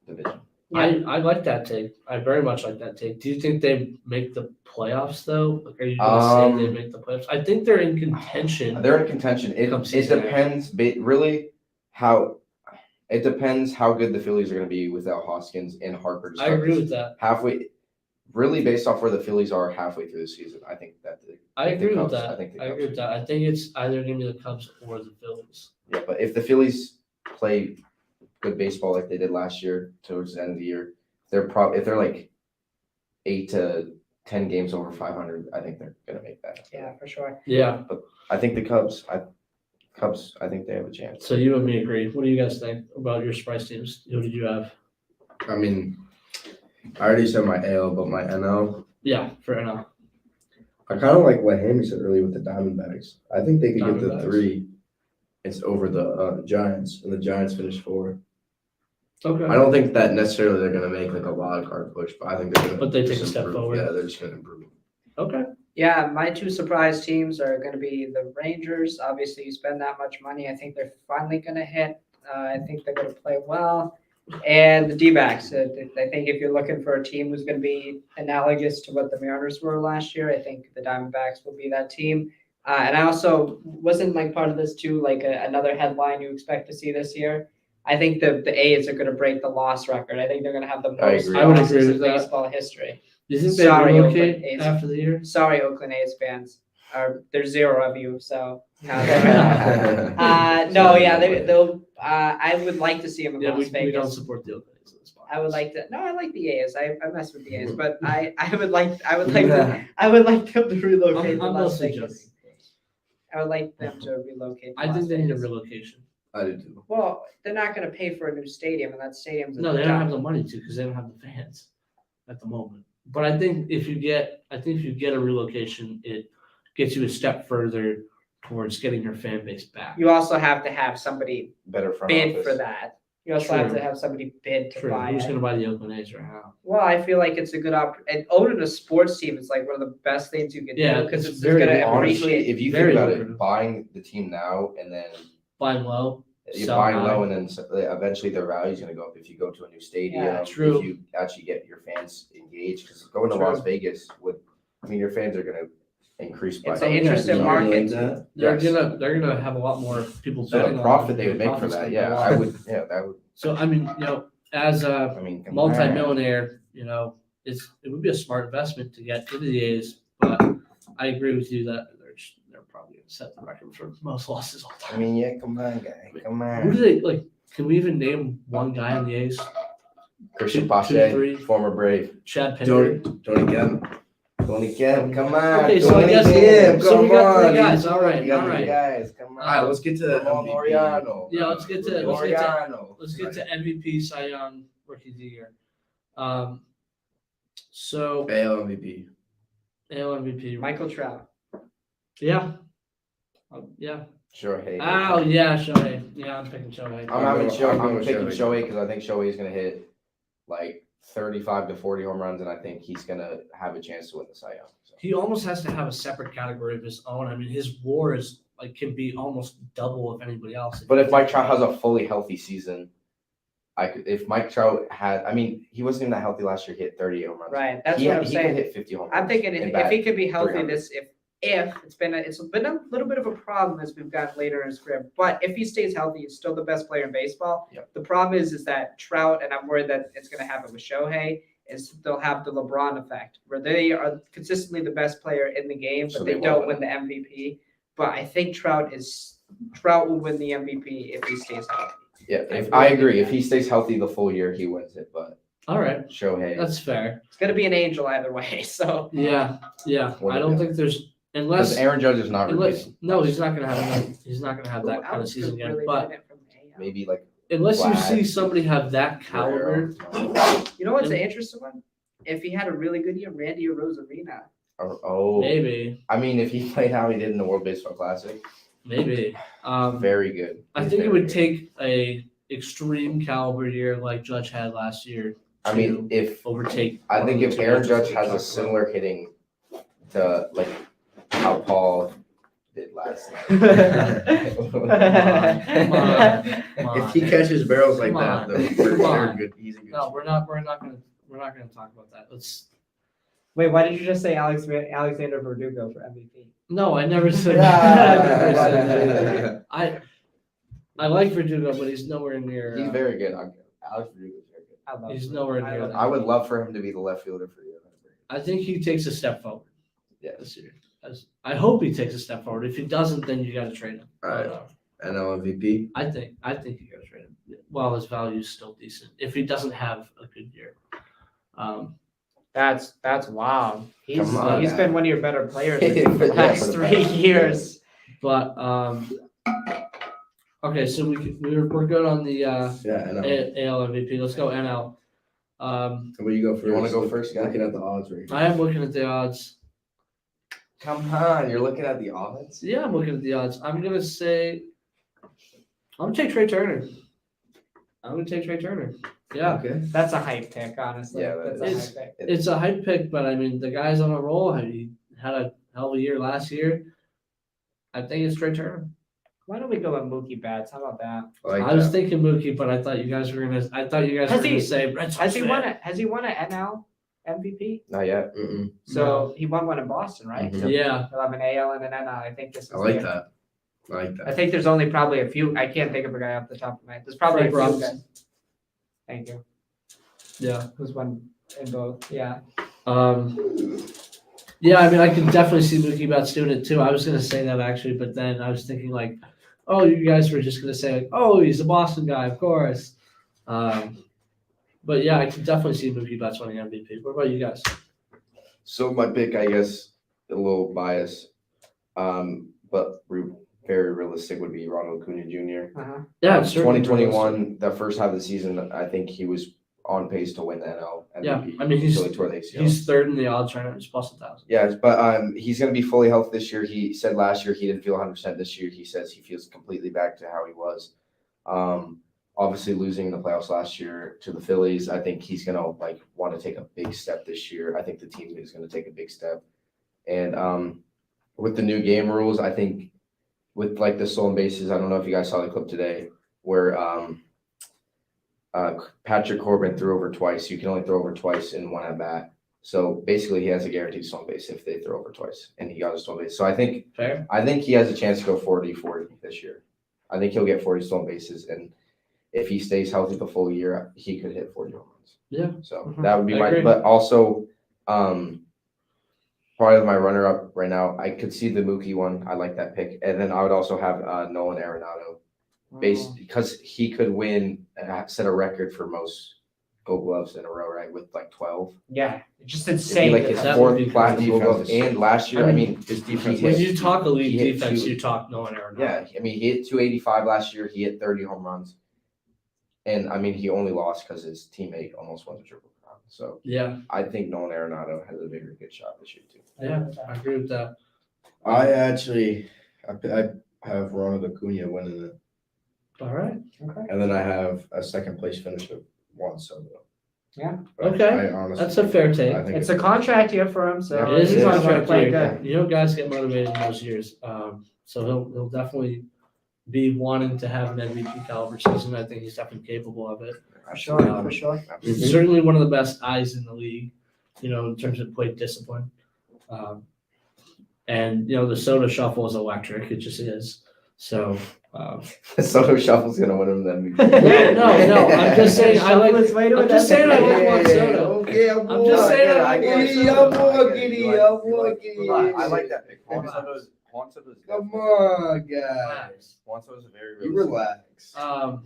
that division. I like that take. I very much like that take. Do you think they make the playoffs though? Are you going to say they make the playoffs? I think they're in contention. They're in contention. It Come season depends really how it depends how good the Phillies are going to be without Hoskins and Harper. To I start agree this with that. halfway. really based off where the Phillies are halfway through the season, I think that I think the agree with Cubs- that. I think the I agree Cubs. with that. I think it's either gonna be the Cubs or the Phillies. Yeah, but if the Phillies play good baseball like they did last year towards the end of the year, if they're like 8 to 10 games over 500, I think they're gonna make that. Yeah, for sure. Yeah. I think the Cubs, I think they have a chance. So you and me agree. What do you guys think about your surprise teams? Who did you have? I mean, I already said my AL, but my NL. Yeah, for now. I kind of like what Hammy said earlier with the Diamondbacks. I think they could get Diamondbacks. to 3. It's over the Giants, and the Giants finished 4. Okay. I don't think that necessarily they're gonna make like a wild card push, but I think they're gonna. But they take just a step improve. forward. Yeah, they're just gonna improve. Okay. Yeah, my 2 surprise teams are going to be the Rangers. Obviously, you spend that much money. I think they're finally going to hit. I think they're going to play well. And the D-backs. I think if you're looking for a team who's going to be analogous to what the Mariners were last year, I think the Diamondbacks will be that team. And I also wasn't like part of this too, like another headline you expect to see this year. I think the A's are going to break the loss record. I think they're going to have the I most agree. I would losses agree in with that. baseball history. Do you think they Sorry, relocate Oakland A's. after the year? Sorry, Oakland A's fans. There's 0 of you, so. No, they'll. I would like to see them in Yeah, Las we Vegas. don't support the Oakland A's in this podcast. I would like to. No, I like the A's. I mess with the A's, but I would like them to relocate to I'm Las mostly Vegas. joking. I would like them to relocate. To I Las think they need a Vegas. relocation. I do too. Well, they're not going to pay for a new stadium, and that stadium's No, they don't have the money to because they don't have the fans at the moment. But I think if you get a relocation, it gets you a step further towards getting your fan base back. You also have to have somebody Better front bid office. for that. You also have True. to have somebody bid to True. buy Who's it. going to buy the Oakland A's right now? Well, I feel like it's a good and owning a sports team is like one of the best things you can Yeah, do because it's it's very going to Honestly, appreciate. if you Very think about lucrative. it, buying the team now and then Buying low. you're Sell buying high. low, and then eventually their value is going to go up if you go to a new stadium. Yeah, true. If you actually get your fans engaged, because going to True. Las Vegas your fans are going to increase by. It's an yeah, interesting you market. They're Yes. gonna have a lot more people So betting the on profit them. they would make for Profits that, gonna yeah, go I up. would, yeah, that would. So I mean, as a I mean, come on. multi-millionaire, it would be a smart investment to get into the A's. But I agree with you that they're probably gonna set the record for most losses all I time. mean, yeah, come on, guy, come Who on. do they like? Can we even name one guy in the A's? Christian two, Pache, three. former Brave. Chad Pinder. Tony Kemp. Tony Kemp, come on. Okay, so I Tony guess Kemp, so we come got three on. guys. All right, You got all three right. guys, come on. All right, let's get to Ramon MVP. Laureano. Yeah, let's get to Laureano. Let's get to MVP, Cy Young, Rookie of the Year. So AL MVP. AL MVP. Michael Trout. Yeah. Yeah. Shohei. Oh yeah, Shohei. Yeah, I'm picking Shohei. I'm picking Shohei. Shohei because I think Shohei's gonna hit like 35 to 40 home runs, and I think he's gonna have a chance to win the Cy Young. So. He almost has to have a separate category of his own. I mean, his WAR is can be almost double of anybody else. But if Mike Trout has a fully healthy season, if Mike Trout had, I mean, he wasn't even that healthy last year. He hit 38 home runs. Right. That's he, what I'm he saying. could hit 50 home runs. I'm thinking and if bat he could be healthy 300. if it's been a little bit of a problem as we've got later in his career, but if he stays healthy, he's still the best player in baseball. Yep. The problem is that Trout, and I'm worried that it's going to happen with Shohei, is they'll have the LeBron effect where they are consistently the best player in the game, but So they they don't won't win the MVP. But I think Trout will win the MVP if he stays healthy. Yeah, I I really agree. think If he stays healthy the full year, he wins it. But all right, Shohei, that's fair. It's going to be an angel either way. So Yeah. What I a don't deal. think there's because unless Aaron Judge is not unless repeating. no, he's not gonna have that who kind of else season could again. really But win it from AL? Maybe like unless you Vlad. see somebody have that caliber, You know what's an interesting one? If he had a really good year, Randy Rosarina. Oh, maybe. I mean, if he played how he did in the World Baseball Classic, Maybe. very good. I He's think it very would good. take a extreme caliber year like Judge had last year I mean, if overtake. I one think of if the two Aaron guys Judge we has a talked similar hitting to like how Paul did last night. Come on. If he catches barrels like Come that, on. though, for Come sure, on. good. He's a good. No, we're not gonna talk about that. Let's. Wait, why did you just say Alexander Verdugo for MVP? No, I never said Yeah. that. I never said that. I like Verdugo, but he's nowhere near. He's very good. Alex Verdugo is very good. I love He's him. nowhere I near love that. him. I would love for him to be the left fielder for the Atlanta Braves. I think he takes a step forward. Yeah. This year. I hope he takes a step forward. If he doesn't, then you got to trade him. All right. NL MVP. I think you got to trade him. While his value is still decent, if he doesn't have a good year. That's wild. He's Come on, he's man. been one of your better players for Yeah, the last for the 3 past years. But okay, so we're good on the Yeah, NL. AL MVP. Let's go NL. Where you go first? You wanna go first, guy? Looking at the odds right I am looking at the odds. Come on, you're looking at the odds. Yeah, I'm looking at the odds. I'm gonna take Trey Turner. Yeah, Okay. That's a hype pick, honestly. Yeah, That's that a is. hype pick. it's a hype pick, but I mean the guy's on a roll. He had a hell of a year last year. I think it's Trey Turner. Why don't we go with Mookie Betts? How about that? I was thinking Mookie, but I thought you guys were gonna say Red Sox Has he fan. won an NL MVP? Not yet. Mm-mm. So he won one in Boston, right? Mhm. So Yeah, he'll have an AL and an NL. I think this is I like the- that. I like I that. think there's only probably a few. I can't think of a guy off the top of my head. There's probably Frank a few Robinson. guys. Thank you. yeah. Who's won in both? Yeah. Yeah, I mean, I can definitely see Mookie Betts doing it too. I was gonna say that actually, but then I was thinking like, oh, you guys were just gonna say like, oh, he's a Boston guy, of course. But yeah, I can definitely see Mookie Betts winning MVP. What about you guys? So my pick, I guess, a little biased, but very realistic would be Ronald Acuna Jr. Uh-huh. Yeah, it's certainly 2021, the first half of the season, I think he was on pace to win the NL MVP. Yeah, I mean, he's- until he tore the ACL. He's third in the odds right now. He's plus 1,000. Yes, but he's going to be fully healthy this year. He said last year he didn't feel 100% this year. He says he feels completely back to how he was. Obviously losing in the playoffs last year to the Phillies, I think he's going to want to take a big step this year. I think the team is going to take a big step. And with the new game rules, I think with the stolen bases, I don't know if you guys saw the clip today where Patrick Corbin threw over twice. You can only throw over twice in one at bat. So basically, he has a guaranteed stolen base if they throw over twice, and he got a stolen base. So I think Fair. he has a chance to go 40-40 this year. I think he'll get 40 stolen bases, and if he stays healthy the full year, he could hit 40 home runs. Yeah. So Mhm. that would be I my. agree. But also, probably my runner-up right now, I could see the Mookie one. I like that pick, and then I would also have Nolan Arenado. Based because he could win and set a record for most Gold Gloves in a row, right? With 12. Yeah. It's just It'd be insane. like that his that that- would fourth be platinum Gold Glove. defense. And last year, I I mean, mean, his defense When hit- you talk elite he hit defense, two- you talk Nolan Arenado. yeah, I mean, he hit 285 last year. He hit 30 home runs, and I mean, he only lost because his teammate almost won the Triple Crown. So Yeah, I think Nolan Arenado has a very good shot this year too. yeah, I agree with that. I actually, I have Ronald Acuna winning it, All right. and then I have a second place finish of Juan Soto. Yeah. But Okay. I honestly That's a fair take. I think It's a contract year for him, so It is he's a gonna try to contract play year. good. You know, guys get motivated in those years. So he'll definitely be wanting to have an MVP caliber season. I think he's definitely capable of it. For sure, for sure. He's certainly one of the best eyes in the league, in terms of plate discipline. And the Soto shuffle is electric. It just is. So, Soto Shuffle's gonna win him then. no, I'm just saying I like. Let's wait I'm just saying I like Juan Soto. Okay, I'm just saying I like Juan Soto. I like that pick. Juan Soto's Come on, guys. Juan Soto's a very You realistic. relax. Um,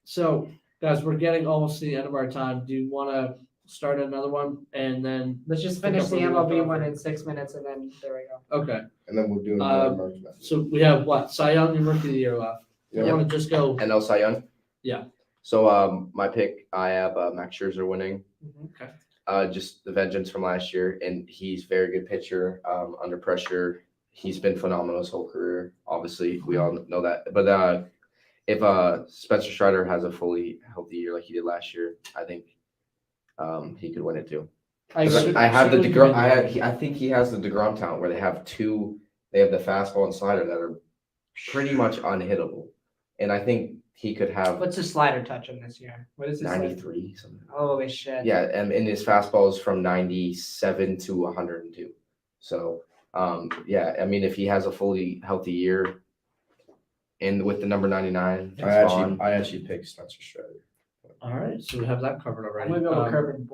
So, guys, we're getting almost to the end of our time. Do you want to start another one and then? Let's just finish the MLB one in 6 minutes and then there we go. Okay. And then we'll do another March Madness. So we have what? Cy Young and Rookie of the Year left. You Yeah. want to just go? NL Cy Young? Yeah. So my pick, I have Max Scherzer winning. Okay. Just the vengeance from last year, and he's a very good pitcher under pressure. He's been phenomenal his whole career. Obviously, we all know that. But if Spencer Strider has a fully healthy year like he did last year, I think he could win it too. I have the DeGrom. I think he has the DeGrom talent where they have They have the fastball and slider that are pretty much unhittable, and I think he could have What's his slider touch on this year? What is his? 93 something. Holy shit. Yeah, and his fastball is from 97 to 102. So, yeah, I mean, if he has a fully healthy year, and with the number 99, it's I gone. actually picked Spencer Strider. All right, so we have that covered I'm already. gonna go with Um, Corbin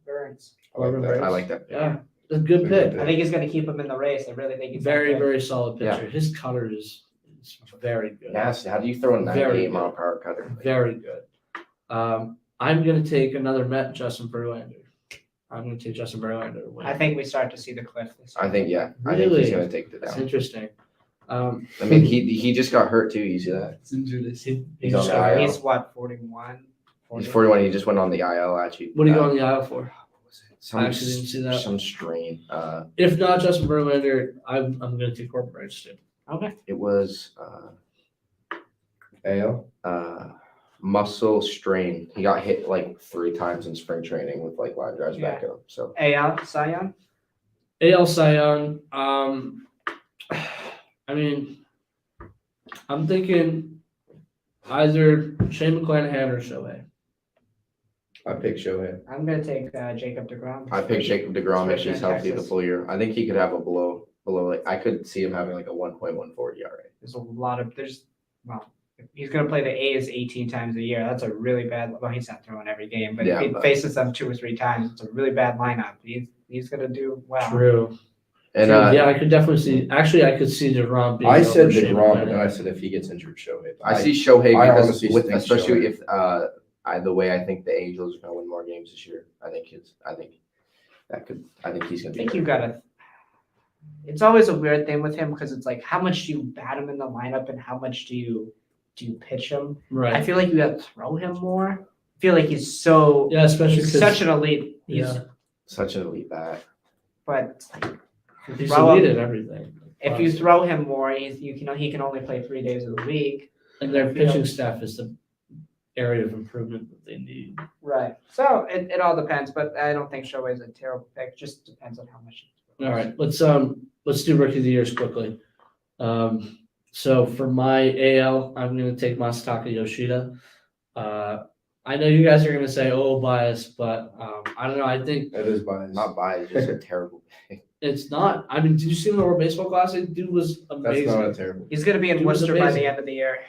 Burns. Corbin that. Burns. I like that. Yeah, a good Good pick. I think he's gonna keep him in the race. I really think he's that Very, good. very solid Yeah. pitcher. His cutter is very good. Yes. How do you throw a Very 98 mile per hour cutter? Very good. I'm gonna take another Met, Justin Verlander. I'm gonna take Justin Verlander to win. I think we start to see the cliff this year. I think yeah. I think Really? he's gonna take the That's down. interesting. I mean, he just got hurt too. You see that? He's on the IL. He's what, 41? He's 41. He just went on the IL actually. What are you going on the aisle for? Some, I actually didn't see that. Some strain. If not Justin Verlander, I'm gonna take Corbin Burns too. Okay. It was AL. muscle strain. He got hit like 3 times in spring training with like line drives back up. So AL, Cy Young? AL Cy Young. I mean, I'm thinking either Shane McClanahan or Shohei. I picked Shohei. I'm gonna take Jacob DeGrom. I picked Jacob DeGrom if Especially he's in healthy the Texas. full year. I think he could have a below like I could see him having like a 1.14 ERA. There's a lot of, well, if he's gonna play the A's 18 times a year. That's a really bad, well, he's not throwing every game, but Yeah, if he but- faces them 2 or 3 times, it's a really bad lineup. He's gonna do well. True. And True. Yeah, I could definitely see. Actually, I could see DeGrom being. I said over Shane DeGrom, and then McClanahan. I said if he gets injured, Shohei. I see Shohei I because honestly with think especially Shohei. if the way I think the Angels are gonna win more games this year. I think he's gonna I be think there. you gotta. It's always a weird thing with him because it's like, how much do you bat him in the lineup and how much do you pitch him? I Right. feel like you got to throw him more. I feel like he's so Yeah, especially he's because such an elite. yeah, Such an elite bat. But he's throw elite him- at everything. if you throw him more, he can only play 3 days of the week. And their I feel- pitching staff is the area of improvement that they need. Right. So it all depends, but I don't think Shohei's a terrible pick. Just depends on how much. All right, let's do rookie of the years quickly. So for my AL, I'm gonna take Masataka Yoshida. I know you guys are gonna say, "Oh, bias," but I don't know. I think That is biased. Not biased, just a terrible pick. it's not. I mean, did you see him in the World Baseball Classic? Dude was That's amazing. not a terrible. He's going to be in He was Worcester by amazing. the end of the year.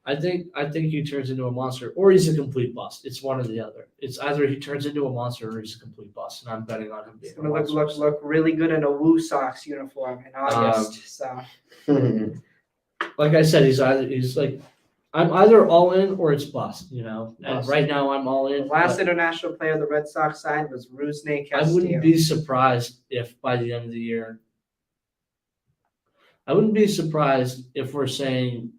I think he turns into a monster, or he's a complete bust. It's one or the other. It's either he turns into a monster or he's a complete bust, and I'm betting on him being He's a going to monster. look really good in a Woo Sox uniform in August. So Like I said, he's like, I'm either all in or it's bust, you know. And Bust. right now I'm all the in. last but international player the Red Sox signed was Rusney I Castillo. wouldn't be surprised if by the end of the year. I wouldn't be surprised if we're saying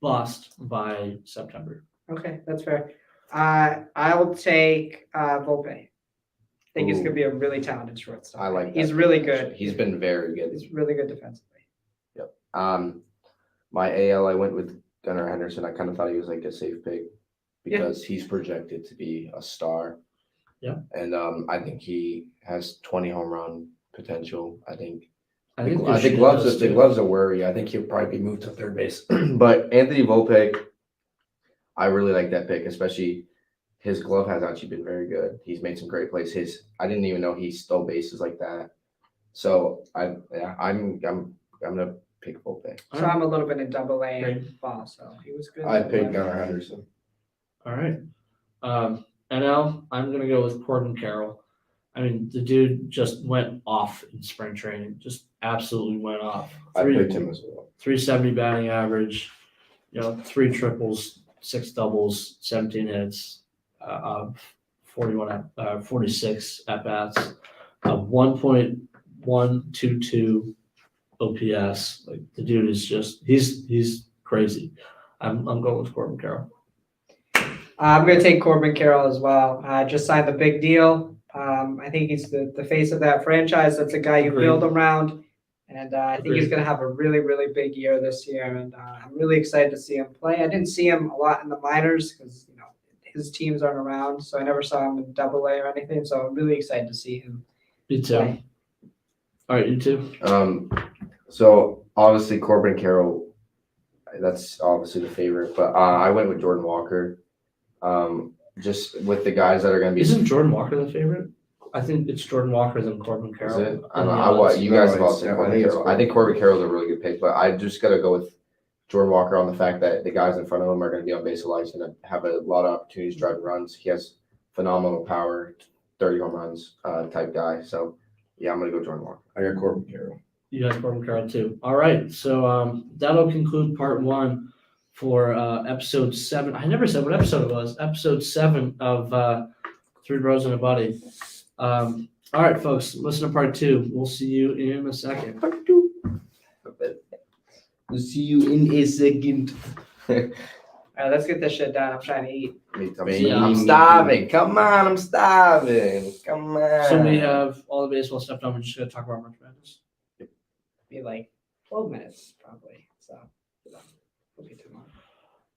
bust by September. Okay, that's fair. I'll take Volpe. I think he's Ooh. going to be a really talented shortstop. I like that He's pick, really actually. good. He's been very good. He's really good defensively. My AL, I went with Gunnar Henderson. I kind of thought he was like a safe pick because he's projected to be a star. Yeah. And I think he has 20 home run potential. I think I think the gloves a worry. I think he'll probably be moved to third base. But Anthony Volpe, I really like that pick, especially his glove has actually been very good. He's made some great plays. I didn't even know he stole bases like that. So I'm gonna pick Volpe. So I'm a little bit in double A Great. in fall, so he was good. I picked Gunnar Henderson. All right. NL, I'm gonna go with Corbin Carroll. I mean, the dude just went off in spring training. Just absolutely went off. I picked him as well. 370 batting average, 3 triples, 6 doubles, 17 hits, 46 at bats, 1.122 OPS. Like the dude is just he's crazy. I'm going with Corbin Carroll. I'm going to take Corbin Carroll as well. Just signed the big deal. I think he's the face of that franchise. That's a guy you Agreed. build around. And I think he's Agreed. going to have a really, really big year this year. And I'm really excited to see him play. I didn't see him a lot in the minors because, his teams aren't around. So I never saw him in double A or anything. So I'm really excited to see him Me too. play. All right, you too. So obviously Corbin Carroll, that's obviously the favorite, but I went with Jordan Walker. Just with the guys that are going to be. Isn't Jordan Walker the favorite? I think it's Jordan Walker than Corbin Is Carroll. it? I don't know. Yeah, You No, guys have all it's- said I Corbin think it's Carroll. I think Corbin Carroll's a really good pick, but I just got to go with Jordan Walker on the fact that the guys in front of him are going to be on base a lot. He's going to have a lot of opportunities driving runs. He has phenomenal power, 30 home runs type guy. So, yeah, I'm going to go Jordan Walker. I got Corbin Carroll. You got Corbin Carroll too. All right, so that'll conclude part 1 for episode 7. I never said what episode it was. Episode 7 of Three Bros and a Buddy. All right, folks, listen to part 2. We'll see you in a second. Part 2. We'll see you in a second. All right, let's get this shit done. I'm trying to eat. I'm starving. Come on, I'm starving. Come on. So we have all the baseball stuff done. We're just going to talk about March Madness. Be like 12 minutes probably. So it'll be too long.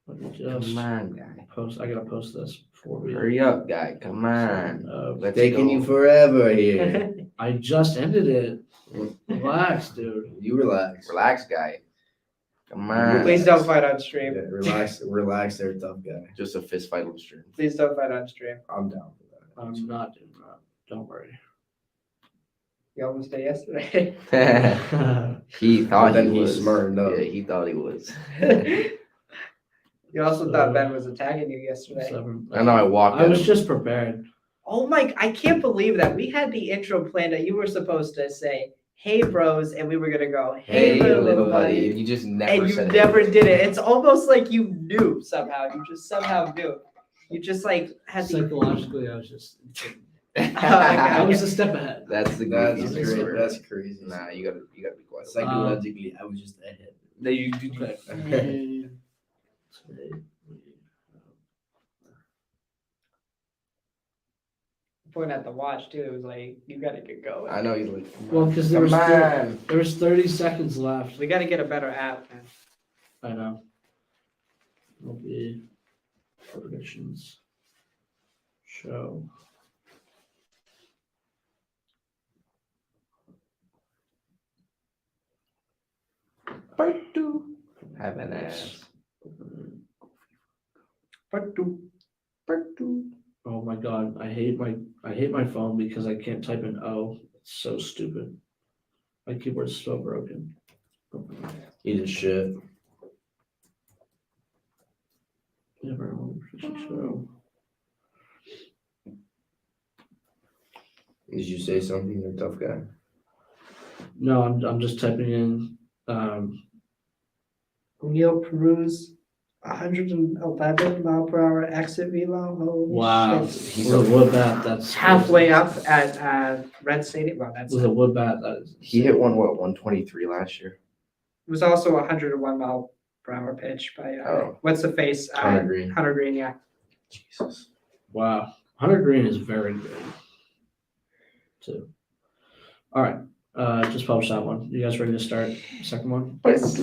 Let me just Come on, guy. post. I got to post this before we. Hurry up, guy. Come on. Let's Taking go. you forever here. I just ended it. Relax, dude. You relax. Relax, guy. Come on. Please don't fight on stream. Yeah, relax there, tough guy. Just a fist fight on the stream. Please don't fight on stream. I'm down for that. I'm not doing that. Don't worry. You almost did yesterday. He thought But then he he was. smartened up. Yeah, he thought he was. You also thought Ben was attacking you yesterday. 7. I know I walked I at was him. just prepared. Oh my, I can't believe that. We had the intro planned that you were supposed to say, hey bros, and we were gonna go, Hey, little buddy. You just never And you said never it. did it. It's almost like you knew somehow. You just somehow knew. You just like had the Psychologically, I was just. I God. was a step ahead. That's the That's goofiest crazy. thing ever. That's crazy. Nah, you gotta be quiet. Psychologically, I was just ahead. No, you Okay. pointing at the watch too. It was like, you gotta get going. I know he's like. Well, because there Come was on. there was 30 seconds left. We gotta get a better app, man. I know. Will be predictions show. Part 2. Have an ass. Part 2. Oh my god, I hate my phone because I can't type an O. It's so stupid. My keyboard's so broken. He's a shit. Never know. So Did you say something? You're a tough guy. no, I'm just typing in Leo Peruz, 111 mile per hour exit velo. Holy wow. shit. He's With a a- wood bat, that's Halfway up at Red Stadium. Well, that's with a wood bat, that is He hit 123 last year. It was also a 101 mile per hour pitch by Oh. what's the face? Hunter Green. Hunter Green, yeah. Jesus. wow. Hunter Green is very good. Too. All right. Just publish that one. You guys ready to start the second one? Yes.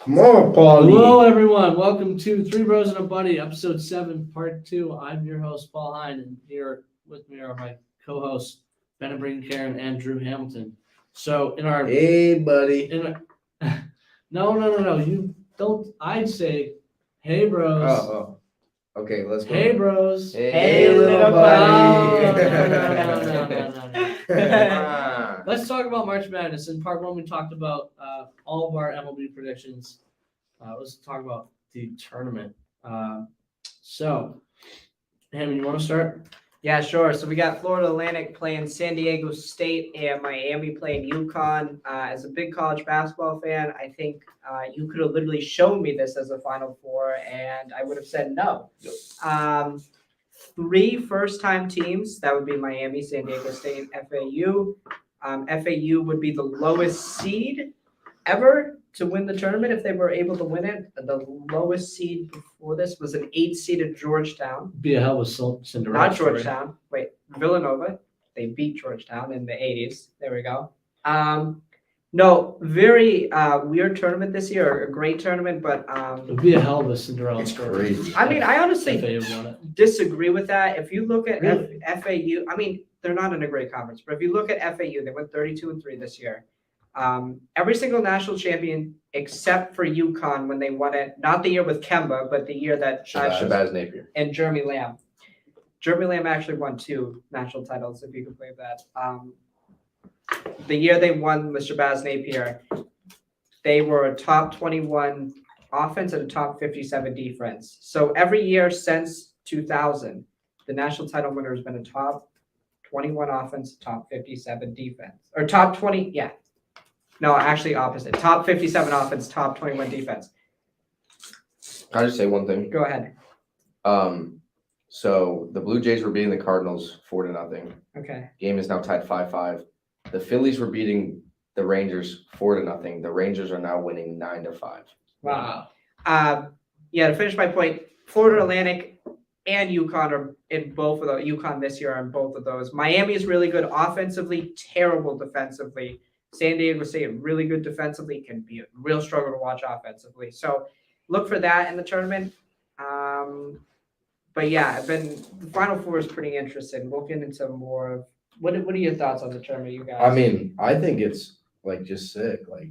Come on, Paulie. Hello, everyone. Welcome to Three Bros and a Buddy, episode 7, part 2. I'm your host, Paul Hine, and here with me are my co-hosts, Ben Karen and Drew Hamilton. So in our Hey, buddy. no, you don't. I'd say, hey, bros. Oh. Okay, let's go. Hey, bros. Hey, little buddy. No. Come on. Let's talk about March Madness. In part 1, we talked about all of our MLB predictions. Let's talk about the tournament. So, Hammond, you want to start? Yeah, sure. So we got Florida Atlantic playing San Diego State and Miami playing UConn. As a big college basketball fan, I think you could have literally shown me this as a Final Four, and I would have said no. 3 first-time teams. That would be Miami, San Diego State, FAU. FAU would be the lowest seed ever to win the tournament if they were able to win it. The lowest seed before this was an 8-seeded Georgetown. Be a hell of a Cinderella Not story. Georgetown. Wait, Villanova. They beat Georgetown in the 80s. There we go. No, very weird tournament this year. A great tournament, but It would be a hell of a Cinderella It's story. crazy. I mean, I honestly FAU won it. disagree with that. If you look at Really? FAU, I mean, they're not in a great conference, but if you look at FAU, they went 32-3 this year. Every single national champion except for UConn when they won it, not the year with Kemba, but the year that Shabazz Napier. and Jeremy Lamb. Jeremy Lamb actually won 2 national titles, if you could believe that. The year they won with Shabazz Napier, they were a top 21 offense and a top 57 defense. So every year since 2000, the national title winner has been a top 21 offense, top 57 defense, or top 20. Yeah, no, actually opposite. Top 57 offense, top 21 defense. Can I just say one thing? Go ahead. So the Blue Jays were beating the Cardinals 4-0. Okay. Game is now tied 5-5. The Phillies were beating the Rangers 4-0. The Rangers are now winning 9-5. Wow. Yeah, to finish my point, Florida Atlantic and UConn are in both of those. UConn this year are in both of those. Miami is really good offensively, terrible defensively. San Diego State really good defensively, can be a real struggle to watch offensively. So look for that in the tournament. But yeah, the Final Four is pretty interesting. We'll get into more of what are your thoughts on the tournament, you guys? I mean, I think it's like just sick. Like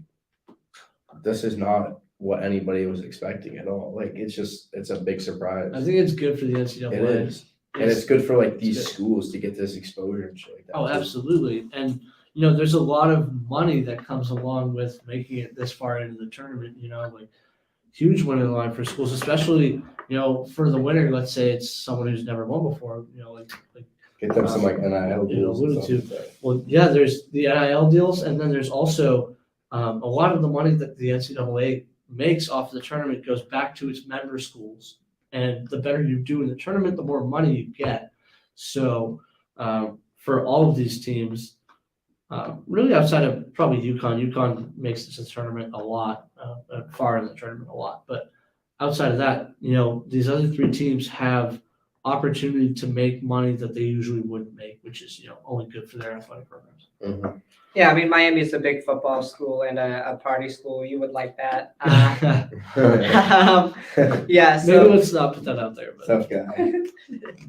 this is not what anybody was expecting at all. Like it's a big surprise. I think it's good for the NCAA. It is. And it's good for like these good. schools to get this exposure and shit like that. Oh, too. absolutely. And, you know, there's a lot of money that comes along with making it this far into the tournament, you know, like huge winning line for schools, especially, you know, for the winner, let's say it's someone who's never won before, you know, like Get them some like NIL you deals. and alluded stuff to. like that. well, yeah, there's the NIL deals, and then there's also a lot of the money that the NCAA makes off the tournament goes back to its member schools. And the better you do in the tournament, the more money you get. So for all of these teams, really outside of probably UConn makes this a tournament a lot, far in the tournament a lot. But outside of that, you know, these other three teams have opportunity to make money that they usually wouldn't make, which is, you know, only good for their athletic programs. Mhm. Yeah, I mean, Miami is a big football school and a party school. You would like that. Yeah, Maybe so let's not put that out there, but Tough guy.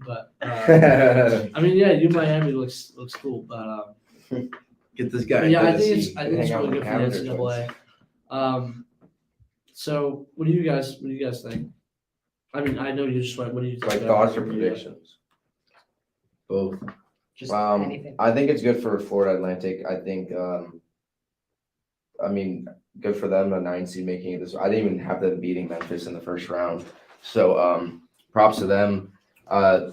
but I mean, yeah, Miami looks cool, but Get this guy. yeah, in I think Tennessee. it's Hang out really with good for the Cavaliers. NCAA. So what do you guys think? I mean, I know you just went. What do you think? Like thoughts or predictions? Both. just Um, anything. I think it's good for Florida Atlantic. I think, I mean, good for them, a 9 seed making it this. I didn't even have them beating Memphis in the first round. So, props to them. I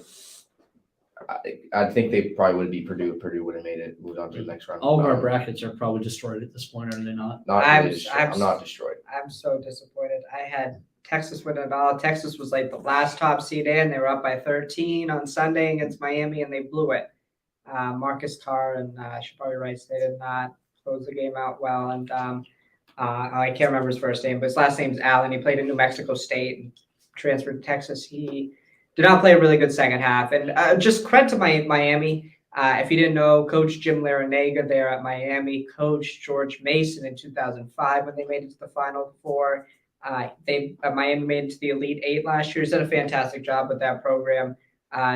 think they probably would be Purdue. If Purdue would have made it, moved on to the next round. All of our brackets are probably destroyed at this point, are they not? Not I'm- really destroyed. I'm not destroyed. I'm so disappointed. I had Texas win it all. Texas was like the last top seed in. They were up by 13 on Sunday against Miami, and they blew it. Marcus Carr and Shabari Rice, they did not close the game out well. And I can't remember his first name, but his last name's Allen. He played in New Mexico State and transferred to Texas. He did not play a really good second half. And just credit to Miami. If you didn't know, Coach Jim Larinaga there at Miami coached George Mason in 2005 when they made it to the Final Four. Miami made it to the Elite Eight last year. He's done a fantastic job with that program.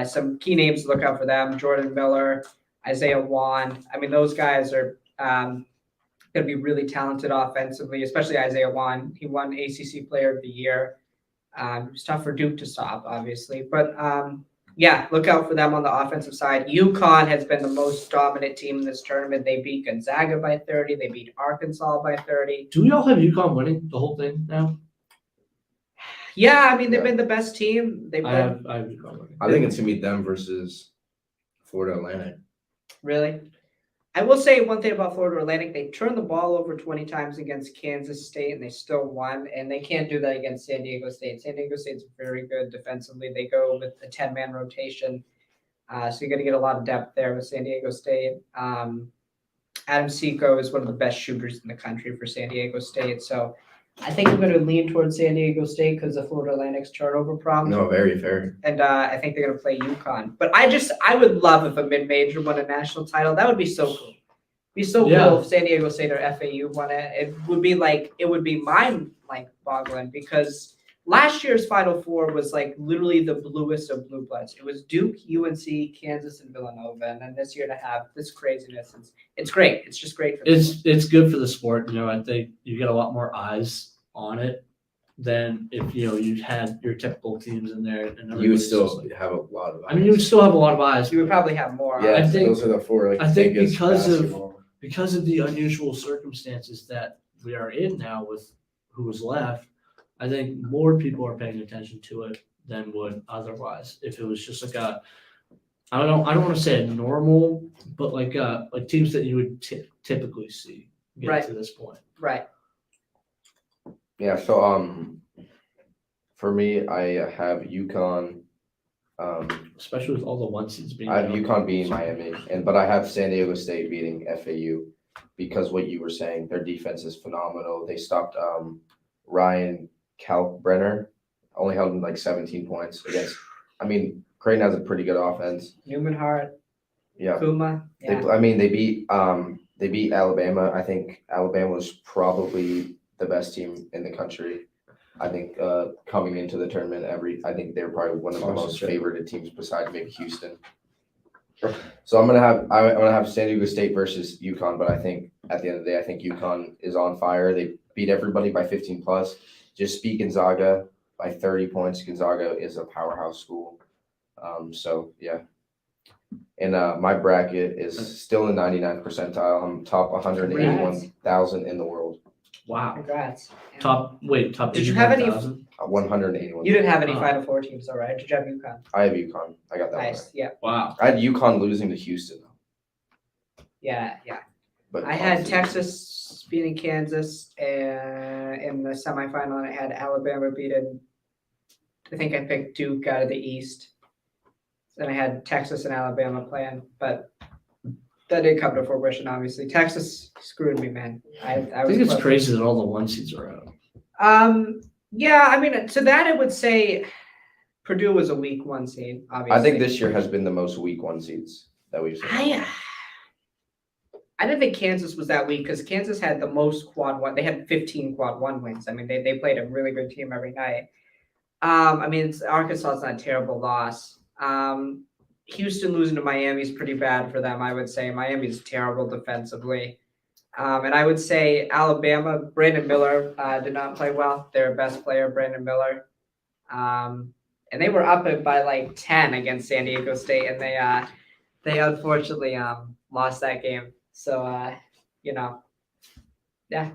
Some key names to look out for them: Jordan Miller, Isaiah Wan. I mean, those guys are going to be really talented offensively, especially Isaiah Wan. He won ACC Player of the Year. It was tough for Duke to stop, obviously. But yeah, look out for them on the offensive side. UConn has been the most dominant team in this tournament. They beat Gonzaga by 30. They beat Arkansas by 30. Do we all have UConn winning the whole thing now? Yeah, I mean, they've Yeah. been the best team. They've I been have UConn winning. I think it's gonna be them versus Florida Atlantic. really. I will say one thing about Florida Atlantic. They turned the ball over 20 times against Kansas State, and they still won. And they can't do that against San Diego State. San Diego State's very good defensively. They go with a 10-man rotation. So you're going to get a lot of depth there with San Diego State. Adam Seco is one of the best shooters in the country for San Diego State. So I think I'm going to lean towards San Diego State because of Florida Atlantic's turnover problem. No, very fair. And I think they're going to play UConn. But I would love if a mid-major won a national title. That would be so cool. Be so Yeah. cool if San Diego State or FAU won it. It would be mind-boggling because last year's Final Four was like literally the bluest of blue bloods. It was Duke, UNC, Kansas, and Villanova. And then this year to have this craziness, it's great. It's just great for the sport. It's good for the sport. You know, I think you get a lot more eyes on it than if you had your typical teams in there. And You would everybody's still just like- have a lot of. I mean, you would still have a lot of eyes. You would probably have more. Yeah, I think- those are the four. Like, I think biggest because of- basketball. Because of the unusual circumstances that we are in now with who was left, I think more people are paying attention to it than would otherwise if it was just like I don't want to say a normal, but like teams that you would typically see get Right. to this point. Right. Yeah, so for me, I have UConn. Especially with all the one seeds being. I have down. UConn beating Miami, but I have San Diego State beating FAU because what you were saying, their defense is phenomenal. They stopped Ryan Kalkbrenner, only held him like 17 points against. I mean, Creighton has a pretty good offense. Newman Hart, Yeah, Kuma. Yeah. they beat Alabama. I think Alabama was probably the best team in the country. I think coming into the tournament, I think they're probably one of the most favored teams besides maybe Houston. So I'm gonna have San Diego State versus UConn, but I think at the end of the day, I think UConn is on fire. They beat everybody by 15 plus. Just beat Gonzaga by 30 points. Gonzaga is a powerhouse school. So yeah. And my bracket is still in 99th percentile. I'm top 181,000 in the world. Wow. Congrats. Top Did you have any- 81,000? 181. You didn't have any Wow. Final Four teams, all right? Did you have UConn? I have UConn. I got that one. Nice. Yeah. Wow. I had UConn losing to Houston though. Yeah. But I had obviously- Texas beating Kansas in the semifinal, and I had Alabama beating. I think I picked Duke out of the East. Then I had Texas and Alabama playing, but that didn't come to fruition. Obviously, Texas screwed me, man. I I was think it's close. crazy that all the one seeds are out. Yeah. I mean, to that I would say Purdue was a weak one seed. Obviously, I think this year has been the most weak one seeds that we've seen. I didn't think Kansas was that weak because Kansas had the most quad one. They had 15 quad one wins. I mean, they played a really good team every night. I mean, Arkansas is not a terrible loss. Houston losing to Miami is pretty bad for them, I would say. Miami is terrible defensively. And I would say Alabama, Brandon Miller did not play well. Their best player, Brandon Miller. And they were up by like 10 against San Diego State, and they unfortunately lost that game. So, yeah.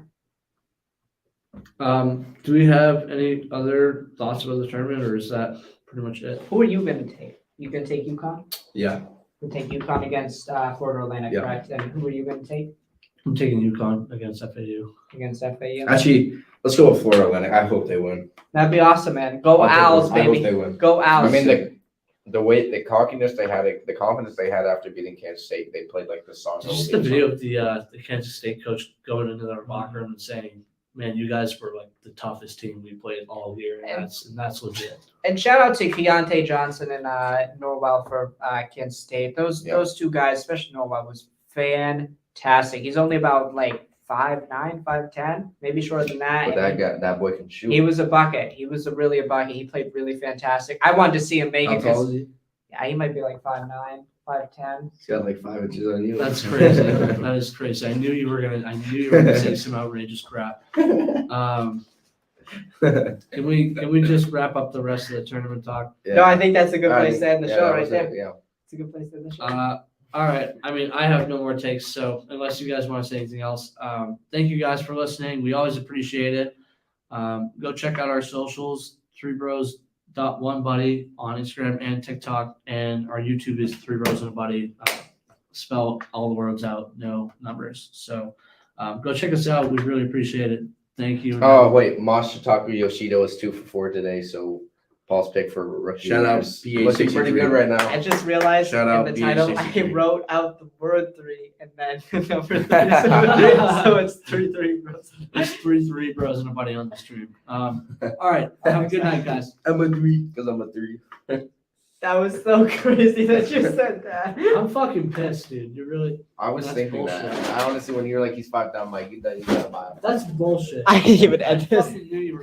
Do we have any other thoughts about the tournament, or is that pretty much it? Who are you going to take? You going to take UConn? Yeah, You take UConn against Florida Atlantic, Yeah. correct? And who are you going to take I'm taking UConn against FAU. against FAU? actually, let's go with Florida Atlantic. I hope they win. That'd be awesome, man. Go Owls, I hope baby. they win. Go Owls. I mean the confidence they had after beating Kansas State, they played like the song. Just the video of the Kansas State coach going into their locker room and saying, "Man, you guys were like the toughest team we played all year, and that's legit." And shout out to Keontae Johnson and Norwell for Kansas State. Those two guys, especially Norwell, was fantastic. He's only about like 5'9", 5'10", maybe shorter than that. But that boy can shoot. He was a bucket. He was really a bucket. He played really fantastic. I wanted to see him make How it tall because is he? he might be like 5'9", 5'10". He's got like 5 inches on you. That's crazy. That is crazy. I knew you were gonna say some outrageous crap. Can we just wrap up the rest of the tournament talk? Yeah. No, I think that's a good All place to end the Yeah, show that right was there. it, Yeah. It's a good place to end the show. All right. I mean, I have no more takes. So unless you guys want to say anything else, thank you guys for listening. We always appreciate it. Go check out our socials, 3bros.1buddy on Instagram and TikTok. And our YouTube is 3bros and a buddy. Spell all the words out, no numbers. So go check us out. We really appreciate it. Thank you. Oh wait, Masataka Yoshida was 2 for 4 today, so Paul's pick for rookie. Shout out is BA63. looking pretty good right now. I just realized Shout in out the title I BA63. wrote out the word 3 and then number 3. So it's 3 bros. There's 3 bros and a buddy on the stream. All right. Have a good night, guys. I'm a 3. Because I'm a 3. That was so crazy that you said that. I'm fucking pissed, dude. You really. I was That's thinking bullshit. that. I honestly, when you were like, he's 5 down, Mike, you got a mile. That's bullshit. I didn't even I end this. fucking knew you were